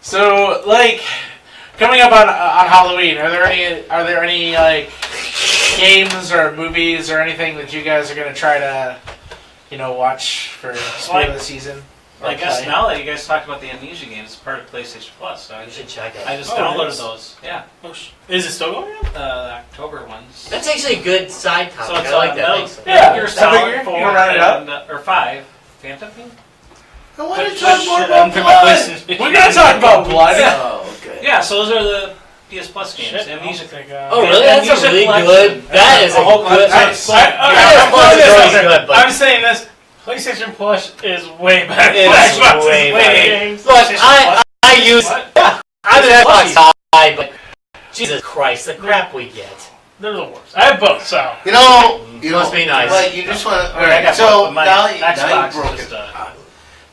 So, like, coming up on Halloween, are there any like games or movies or anything that you guys are gonna try to, watch for spirit of the season? Or I guess play? now that you guys talked about the Amnesia game, it's part of PlayStation Plus, so You should check it. I just Oh, it downloaded is? those. Yeah, Is it still going on? the October ones. That's actually a good side topic. So it's I like that. Metal Thanks. Yeah, Gear I Solid figure 4 you can round it up. and, or 5. Phantom Theme? I want to But talk more shit, about I'm for my blood. PlayStation. We're gonna talk about blood. Oh, okay. Yeah, so those are the PS Plus games. Shit, Amnesia. I'll take, Oh really? That's a Amnesia really Collection. good. That is a whole good. nice. Yeah, Plus is always good, but I'm saying this. PlayStation Plus is way better. It's Xbox is way way better. games. Look, PlayStation I Plus I use. What? Yeah, I'm an Xbox guy, but Jesus Christ, the crap we get. They're the worst. I have both, so. You know, Must be nice. But you just want to. I got So both, but my now Xbox you broke is it. just,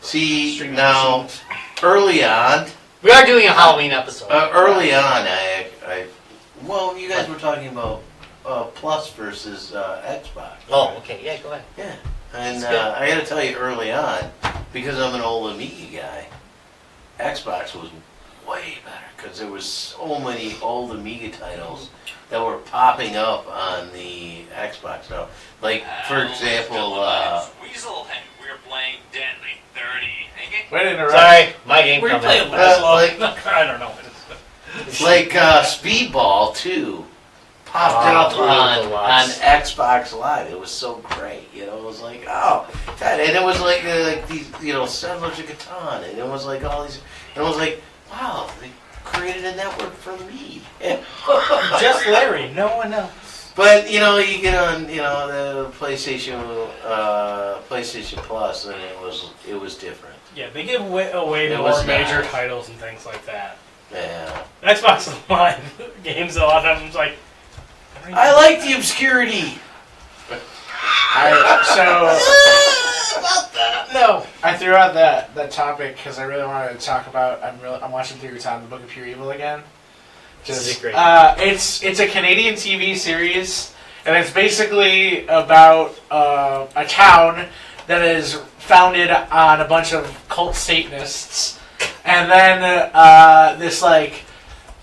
See streaming now, machines. early on, We are doing a Halloween episode. well, you guys were talking about Plus versus Xbox. Oh, okay. Yeah, go ahead. Yeah, and That's good. I got to tell you early on, because I'm an old Amiga guy, Xbox was way better because there was so many old Amiga titles that were popping up on the Xbox now. Like, for example, Weasel, and we're playing Deadly 30. Hey, Wait to interrupt. Sorry, my game Were you coming. playing Laszlo? like- I don't know. like Speedball 2 popped Oh, up on Deluxe. Xbox Live. It was so great, you know. It was like, oh, God. And it was like these, you know, Settlers of Catan, and it was like all these, and it was like, wow, they created a network for me. Just Larry, no one else. But you know, you get on, you know, the PlayStation Plus, and it was different. Yeah, they give away It more was major not. titles and things like that. Yeah, Xbox Live games, a lot of times, like. I like the obscurity. No, I threw out that topic because I really wanted to talk about. I'm watching through time the Book of Pure Evil again. This is great. It's a Canadian TV series, and it's basically about a town that is founded on a bunch of cult Satanists, and then this like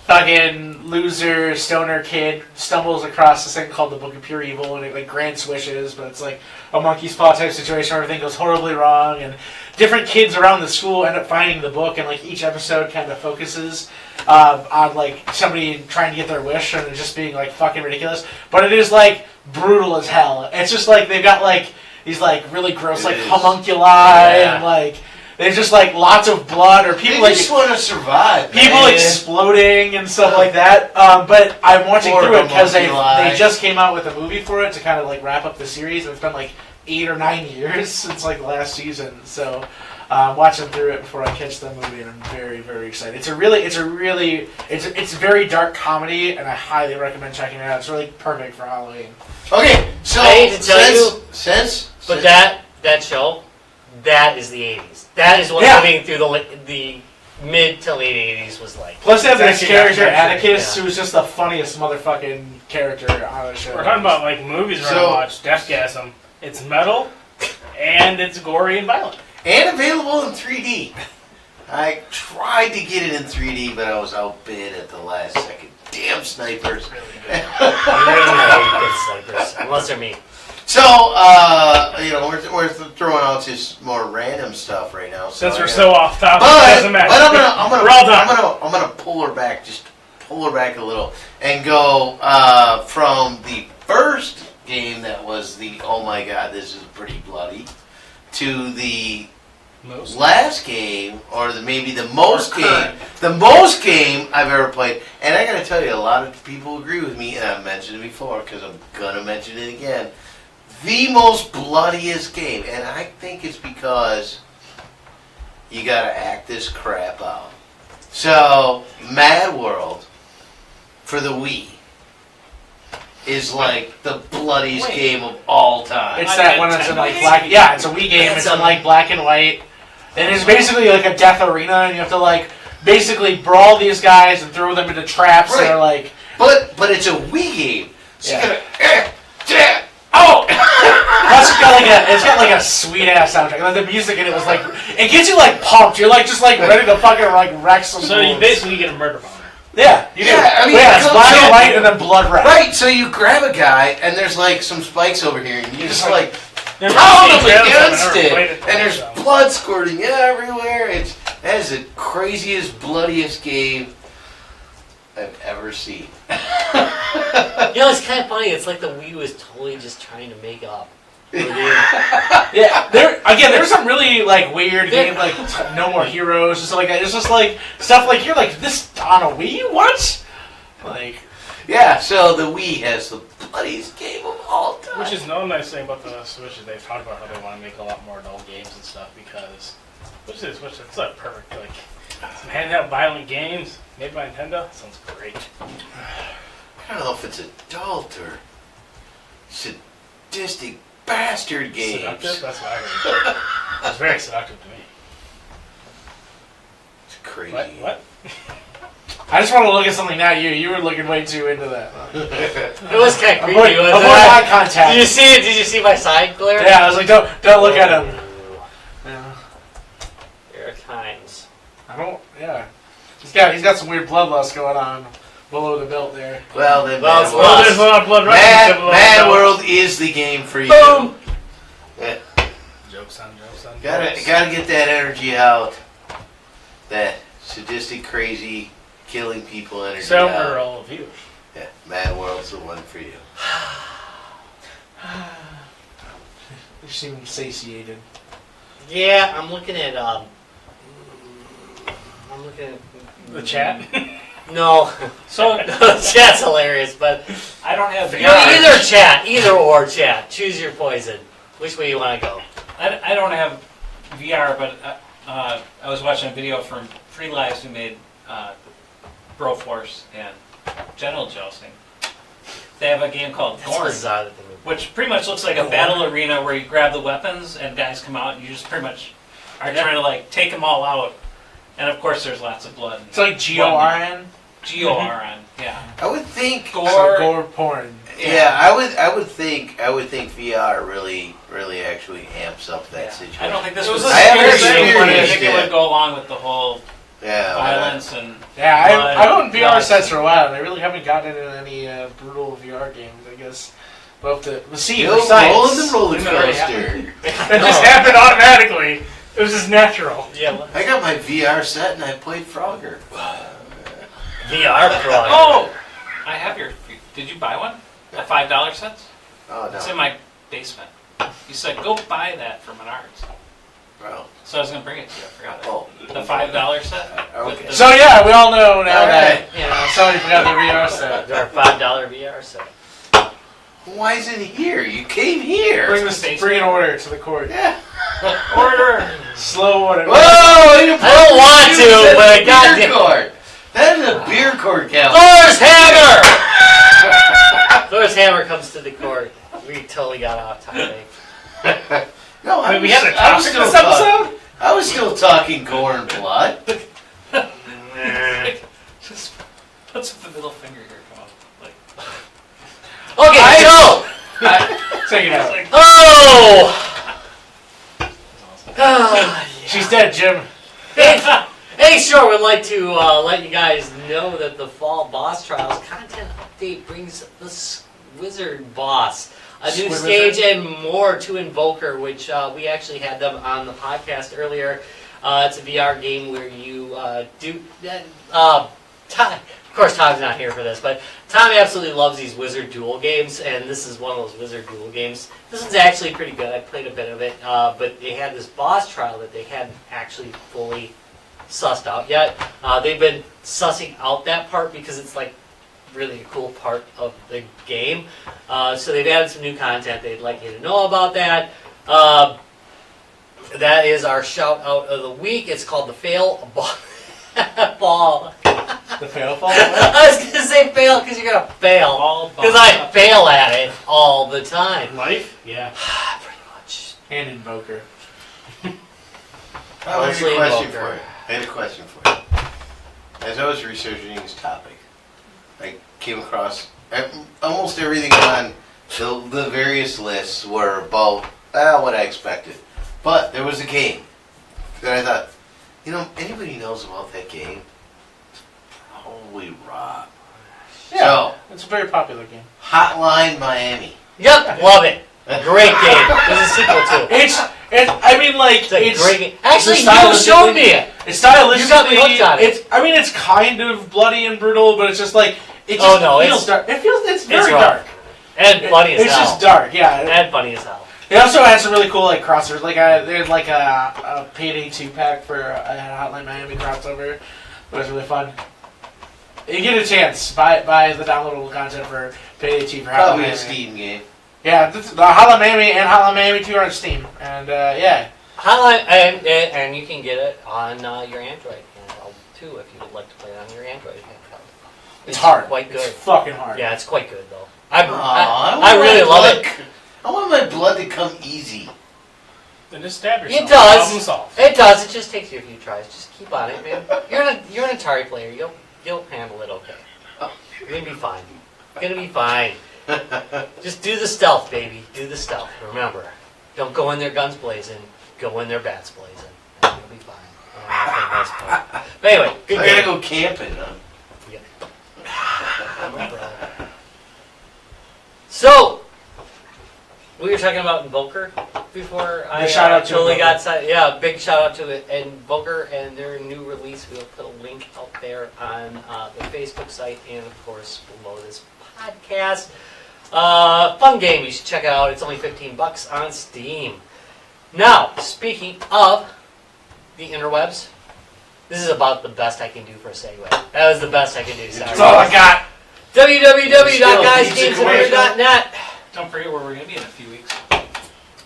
fucking loser stoner kid stumbles across this thing called the Book of Pure Evil, and it like grants wishes, but it's like a monkey's paw type situation where everything goes horribly wrong, and different kids around the school end up finding the book, and like each episode kind of focuses on like somebody trying to get their wish, and it just being like fucking ridiculous. But it is like brutal as hell. It's just like they've got like these like really gross It like is. homunculi Yeah. and like there's just like lots of blood or people They like just want to survive. people man. exploding and stuff like that. But I'm watching Poor through it because homunculi. they just came out with a movie for it to kind of like wrap up the series. And it's been like 8 or 9 years since like the last season. So I'm watching through it before I catch the movie, and I'm very, very excited. It's a very dark comedy, and I highly recommend checking it out. It's really perfect for Halloween. Okay, so I hate to tell since But that show, that is the 80s. That is what Yeah. living through the mid to late 80s was like. Plus, they have this Actually, character yeah. Atticus, Yeah. who's just the funniest motherfucking character on the show. We're talking about like movies we're So- gonna watch. Deathgasm. It's metal, and it's gory and violent. and available in 3D. I tried to get it in 3D, but I was outbid at the last second. Damn snipers. Really hate good snipers, unless they're me. So, you know, we're throwing out just more random stuff right now. Since I we're gotta- so off topic, it But doesn't matter. I'm We're all done. gonna pull her back, just pull her back a little, and go from the first game that was the oh my god, this is pretty bloody, to the Most. last game, or maybe the most Or game, current. the most game I've ever played. And I gotta tell you, a lot of people agree with me, and I've mentioned it before because I'm gonna mention it again. The most bloodiest game, and I think it's because you gotta act this crap out. So, Mad World for the Wii is like the bloodiest Wait. game of all time. It's I that did one that's in 10 like minutes. black. Yeah, it's a Wii game. It's It's in a- like black and white. And it's basically like a death arena, and you have to like basically brawl these guys and throw them into traps that Right. are like. But it's a Wii game. So Yeah. you gotta Oh! Plus it's got like a sweet ass soundtrack. Like the music in it was like it gets you like pumped. You're like just like ready to fucking like wreck some. So you fools. basically get a murder boner. Yeah, you do. Yeah, I mean, yeah, it's go- black so- and white and then blood red. Right, so you grab a guy and there's like some spikes over here and you just like Never pound seen him trailers, I've against never it played and there's so. blood squirting everywhere. That is the craziest, bloodiest game I've ever seen. You know, it's kind of funny. It's like the Wii was totally just trying to make up. for the- Yeah, there's some really like weird There- games like No More Heroes and stuff like that. It's just like stuff like you're like this on a Wii? What? Like Yeah, so the Wii has the bloodiest game of all time. Which is another nice thing about the Switch is they've talked about how they want to make a lot more adult games and stuff because which is it's like perfect like Some handheld violent games made by Nintendo. Sounds great. I don't know if it's adult or sadistic bastard games. Seductive? That's what I heard. It's very seductive to me. It's crazy. What? I just want to look at something now. You were looking way too into that. It was kind of creepy. Avoid wasn't eye it? contact. Did you see it? Did you see my side glare? Yeah, I was like, don't look at him. Yeah. There are times. I don't. Yeah. He's got some weird bloodlust going on below the belt there. Well, then Well, Mad it's World. lost. There's a lot of blood running. Mad World is the game for you. Boom! Yeah. Jokes on. Gotta get that energy out. That sadistic, crazy, killing people energy So out. for all of you. Yeah, Mad World's the one for you. You seem satiated. Yeah, I'm looking at The chat. No, So chat's hilarious, but I don't have you know, either or chat. Choose your poison. Which way you want to go? I don't have VR, but I was watching a video from Free Lives who made Broforce and Genital Jousting. They have a game called That's Gorn, bizarre that they moved. which pretty much looks like a battle arena where you grab the weapons and guys come out and you just pretty much are trying to like take them all out. And of course, there's lots of blood. It's like GORN. GORN, yeah. I would think. Gore. Gore porn. Yeah, I would think VR really actually amps up that Yeah. situation. I don't think this It was was a I haven't scary thing, but I experienced think it it. would go along with the whole Yeah, violence and Yeah, blood, I owned VR blood. sets for a while, and I really haven't gotten into any brutal VR games. I guess we'll see. You'll For science. roll the roller It's already coaster. It just happened automatically. It was just natural. Yeah, I got my VR set and I played Frogger. VR Pro. Oh! I have your. Did you buy one? The $5 sets? Oh It's no. in my basement. You said go buy that from Menards. Oh. So I was gonna bring it to you. I forgot it. Oh. The $5 set. with Okay. the- So yeah, we all know now All that right. somebody forgot the VR set. Our $5 VR set. Why is it here? You came here. Bring an order to the court. Yeah. Order. Slow order. Whoa! I don't want to, but I got beer to. card. That is a beer card count. Thor's hammer! Thor's hammer comes to the court. We totally got off topic. No, I mean, we had a I was topic still this talking- episode? I was still talking gore and blood. Just put the middle finger here. Come on. Like. Okay, so. Take it out. Oh! Ah, She's dead, Jim. Hey, sure, would like to let you guys know that the Fall Boss Trials content update brings the Wizard Boss, a new Squid stage Wizard? and more to Invoker, which we actually had them on the podcast earlier. It's a VR game where you do... of course, Tom's not here for this, but Tom absolutely loves these Wizard Duel games, and this is one of those Wizard Duel games. This one's actually pretty good. I played a bit of it, but they had this boss trial that they hadn't actually fully sussed out yet. They've been sussing out that part because it's like really a cool part of the game. So they've added some new content. They'd like you to know about that. That is our shout out of the week. It's called the Fail Ball. The fail fall. I was gonna say fail because you're gonna fail. All Because I fail at it all the time. Life? Yeah. Pretty much. And Invoker. I had Mostly a question Invoker. for you. I had a question for you. As I was researching this topic, I came across almost everything on the various lists were about what I expected. But there was a game that I thought, anybody knows about that game? It's probably Rob. Yeah, So, it's a very popular game. Hotline Miami. Yep, love it. Great game. There's a sequel to it. It's I mean, like, It's a it's great game. Actually, it's you showed me it. It's stylistically. You got me hooked on it. It's kind of bloody and brutal, but it's just like it just Oh, no, feels it's- dark. It's very rough. dark. And funny as It's hell. just dark, yeah. And funny as hell. They also had some really cool like crossovers. Like there's like a Payday 2 pack for a Hotline Miami crossover. It was really fun. You get a chance, buy the downloadable content for Payday 2 for Hotline Probably Miami. a Steam game. Yeah, the Hotline Miami and Hotline Miami 2 are on Steam, and yeah. Highlight and you can get it on your Android handheld too, if you would like to play it on your Android handheld. It's hard. Quite good. It's fucking hard. Yeah, it's quite good though. I really love it. I want my blood to come easy. Then just stab yourself. It does. Problem solved. It does. It just takes you a few tries. Just keep on it, man. You're an Atari player. You'll handle it okay. You're gonna be fine. You're gonna be fine. Just do the stealth, baby. Do the stealth. Remember, don't go in there guns blazing. Go in there bats blazing. And you'll be fine. For the most part. But anyway, good I gotta game. go camping, huh? No problem. So, we were talking about Invoker before I shout out to totally Invoker. got side. Yeah, big shout out to Invoker and their new release. We'll put a link out there on the Facebook site and, of course, below this podcast. Fun game. You should check it out. It's only $15 on Steam. Now, speaking of the interwebs, this is about the best I can do for a segue. That was the best I can do. Sorry. That's all I got. www.guysgamesandbeer.net. Don't forget where we're going to be in a few weeks.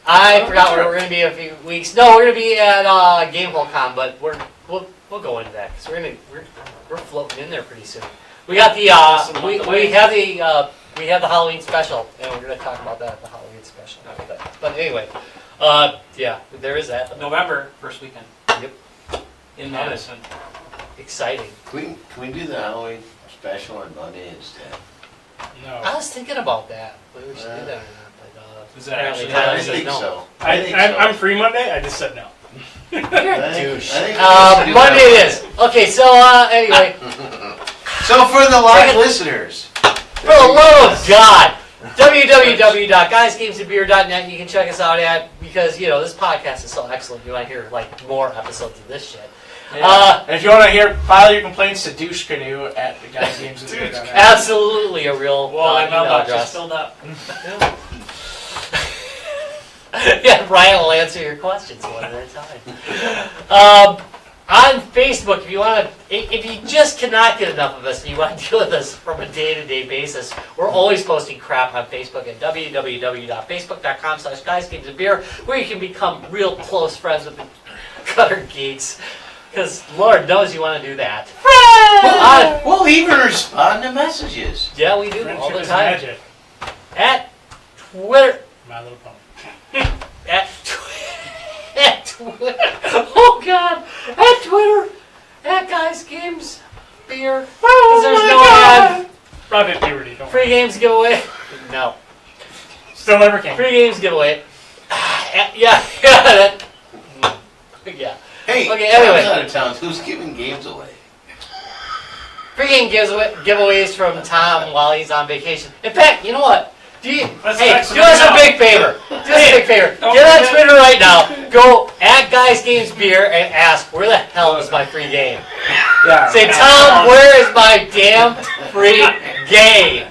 I forgot where we're going to be in a few weeks. No, we're going to be at GameHoleCon, but we'll go into that because we're floating in there pretty soon. We got the we have the Halloween special, and we're going to talk about that at the Halloween special. But anyway, yeah, there is that. November, first weekend. Yep. In Madison. Exciting. Can we do the Halloween special on Monday instead? No. I was thinking about that. Whether we should do that or not, but Is that apparently actually Tyler I said think no. so. I'm free Monday. I just said no. You're a I think- douche. I think we should do Monday that. it is. Okay, so anyway, So for the live listeners, for the love of God, www.guysgamesandbeer.net. You can check us out at because this podcast is so excellent. You want to hear like more episodes of this shit. And if you want to file your complaints to Douche Canoe at the Guys Games and Beer. Absolutely a real Well, my email mailbox address. just filled up. Yeah, Brian will answer your questions one at a time. On Facebook, if you just cannot get enough of us and you want to deal with us from a day-to-day basis, we're always posting crap on Facebook at www.facebook.com/guysgamesandbeer, where you can become real close friends with the Gutter Geeks. Because Lord knows you want to do that. we'll even respond to messages. Yeah, we do all Friendship the is time. magic. At Twitter. My Little Pony. At Twitter. Oh God. At Twitter. At Guys Games Beer. Because there's no ad. Private puberty. Don't Free worry. games giveaway. No. Still never came. Free games giveaway. Yeah. Yeah. Hey, Okay, anyway. Tom's out of town. Who's giving games away? Free game giveaways from Tom while he's on vacation. In fact, you know what? Do us a big favor. Do us a big favor. Get on Twitter right now. Go at Guys Games Beer and ask, where the hell is my free game? Yeah. Say, Tom, where is my damn free game?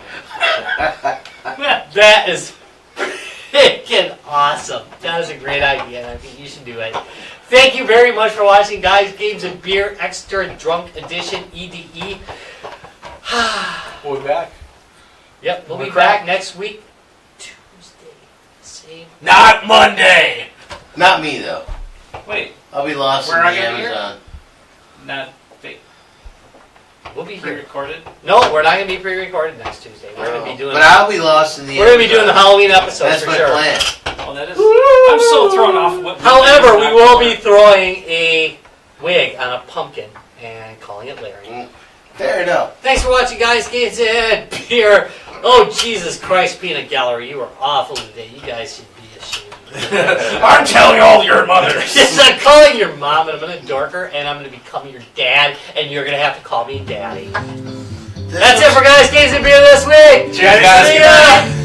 That is freaking awesome. That is a great idea, and I think you should do it. Thank you very much for watching Guys Games and Beer Extra Drunk Edition EDE. We'll be back. Yep, we'll be More back crap. next week, Tuesday. Same. Not Monday. Not me though. Wait, I'll be lost Where in are the you gonna be here? Amazon. not fake. We'll be here. Pre-recorded. No, we're not going to be pre-recorded next Tuesday. We're going to be doing. But I'll be lost in the We're going to be doing the Amazon. Halloween episode That's for my sure. plan. Oh, that is. I'm so thrown off. What However, we will be throwing a wig on a pumpkin and calling it Larry. Fair enough. Thanks for watching, guys. Games and Beer. Oh, Jesus Christ, Peanut Gallery, you were awful today. You guys should be ashamed. I'm telling all your mothers. Yes, I'm calling your mom, and I'm going to dork her, and I'm going to become your dad, and you're going to have to call me Daddy. That's it for Guys, Games and Beer this week. Cheers, guys. See ya.